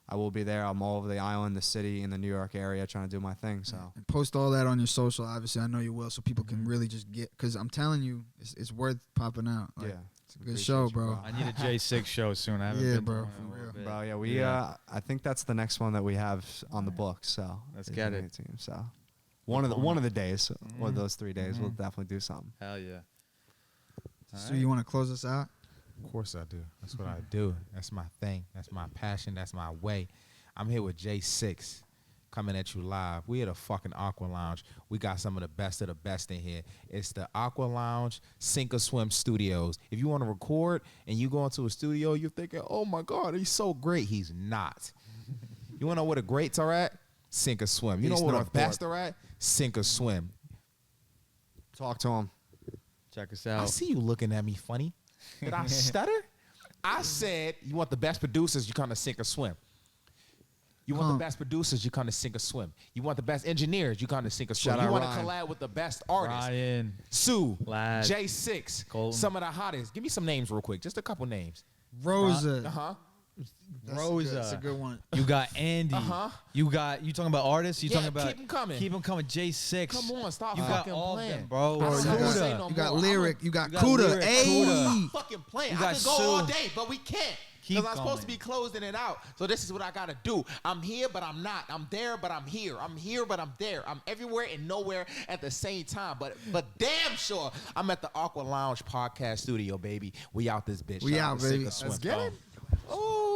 I will be there. I'm all over the island, the city, in the New York area, trying to do my thing. So And post all that on your social. Obviously, I know you will, so people can really just get. Because I'm telling you, it's worth popping out. Like, yeah, it's a good show, bro. I need a J6 show soon. I haven't Yeah, been bro, to one for in a little real. bit. Bro, yeah, we I think that's the next one that we have on the books. So Let's the get it. Team, so one of the days, one of those 3 days, we'll definitely do something. Hell yeah. So you want to close us out? Of course I do. That's what I do. That's my thing. That's my passion. That's my way. I'm here with JaySix, coming at you live. We at a fucking Aqua Lounge. We got some of the best in here. It's the Aqua Lounge Sink or Swim Studios. If you want to record and you go into a studio, you're thinking, oh my God, he's so great. He's not. You want to know where the greats are at? Sink or Swim. You know East where the Northport. best are at? Sink or Swim. Talk to him. Check us I out. see you looking at me funny. Did I stutter? I said you want the best producers, you come to Sink or Swim. You want the best producers, you come to Sink or Swim. You want the best engineers, you come to Sink or Swim. Shout You out want to Ryan. collab with the best artists. Ryan. Sue, Lad. JaySix, Colton. some of the hottest. Give me some names real quick, just a couple names. Rosa. Uh-huh. Rosa. That's a good one. You got Andy. Uh-huh. You talking about artists? You Yeah, talking about keep 'em coming. Keep them coming. J6. Come on, stop You got fucking all playing. of them, bro. Bro, I you don't got- say no You got more. Lyric. You got You got Cuda. Lyric, Hey. Cuda. Fucking playing. You I got could go all Sue. day, but we can't. Keep Because I'm supposed to coming. be closing it out. So this is what I gotta do. I'm here, but I'm not. I'm there, but I'm here. I'm here, but I'm there. I'm everywhere and nowhere at the same time. But damn sure I'm at the Aqua Lounge podcast studio, baby. We out this bitch. We Shout out, to Sink baby. or Swim. Let's get it. Oh.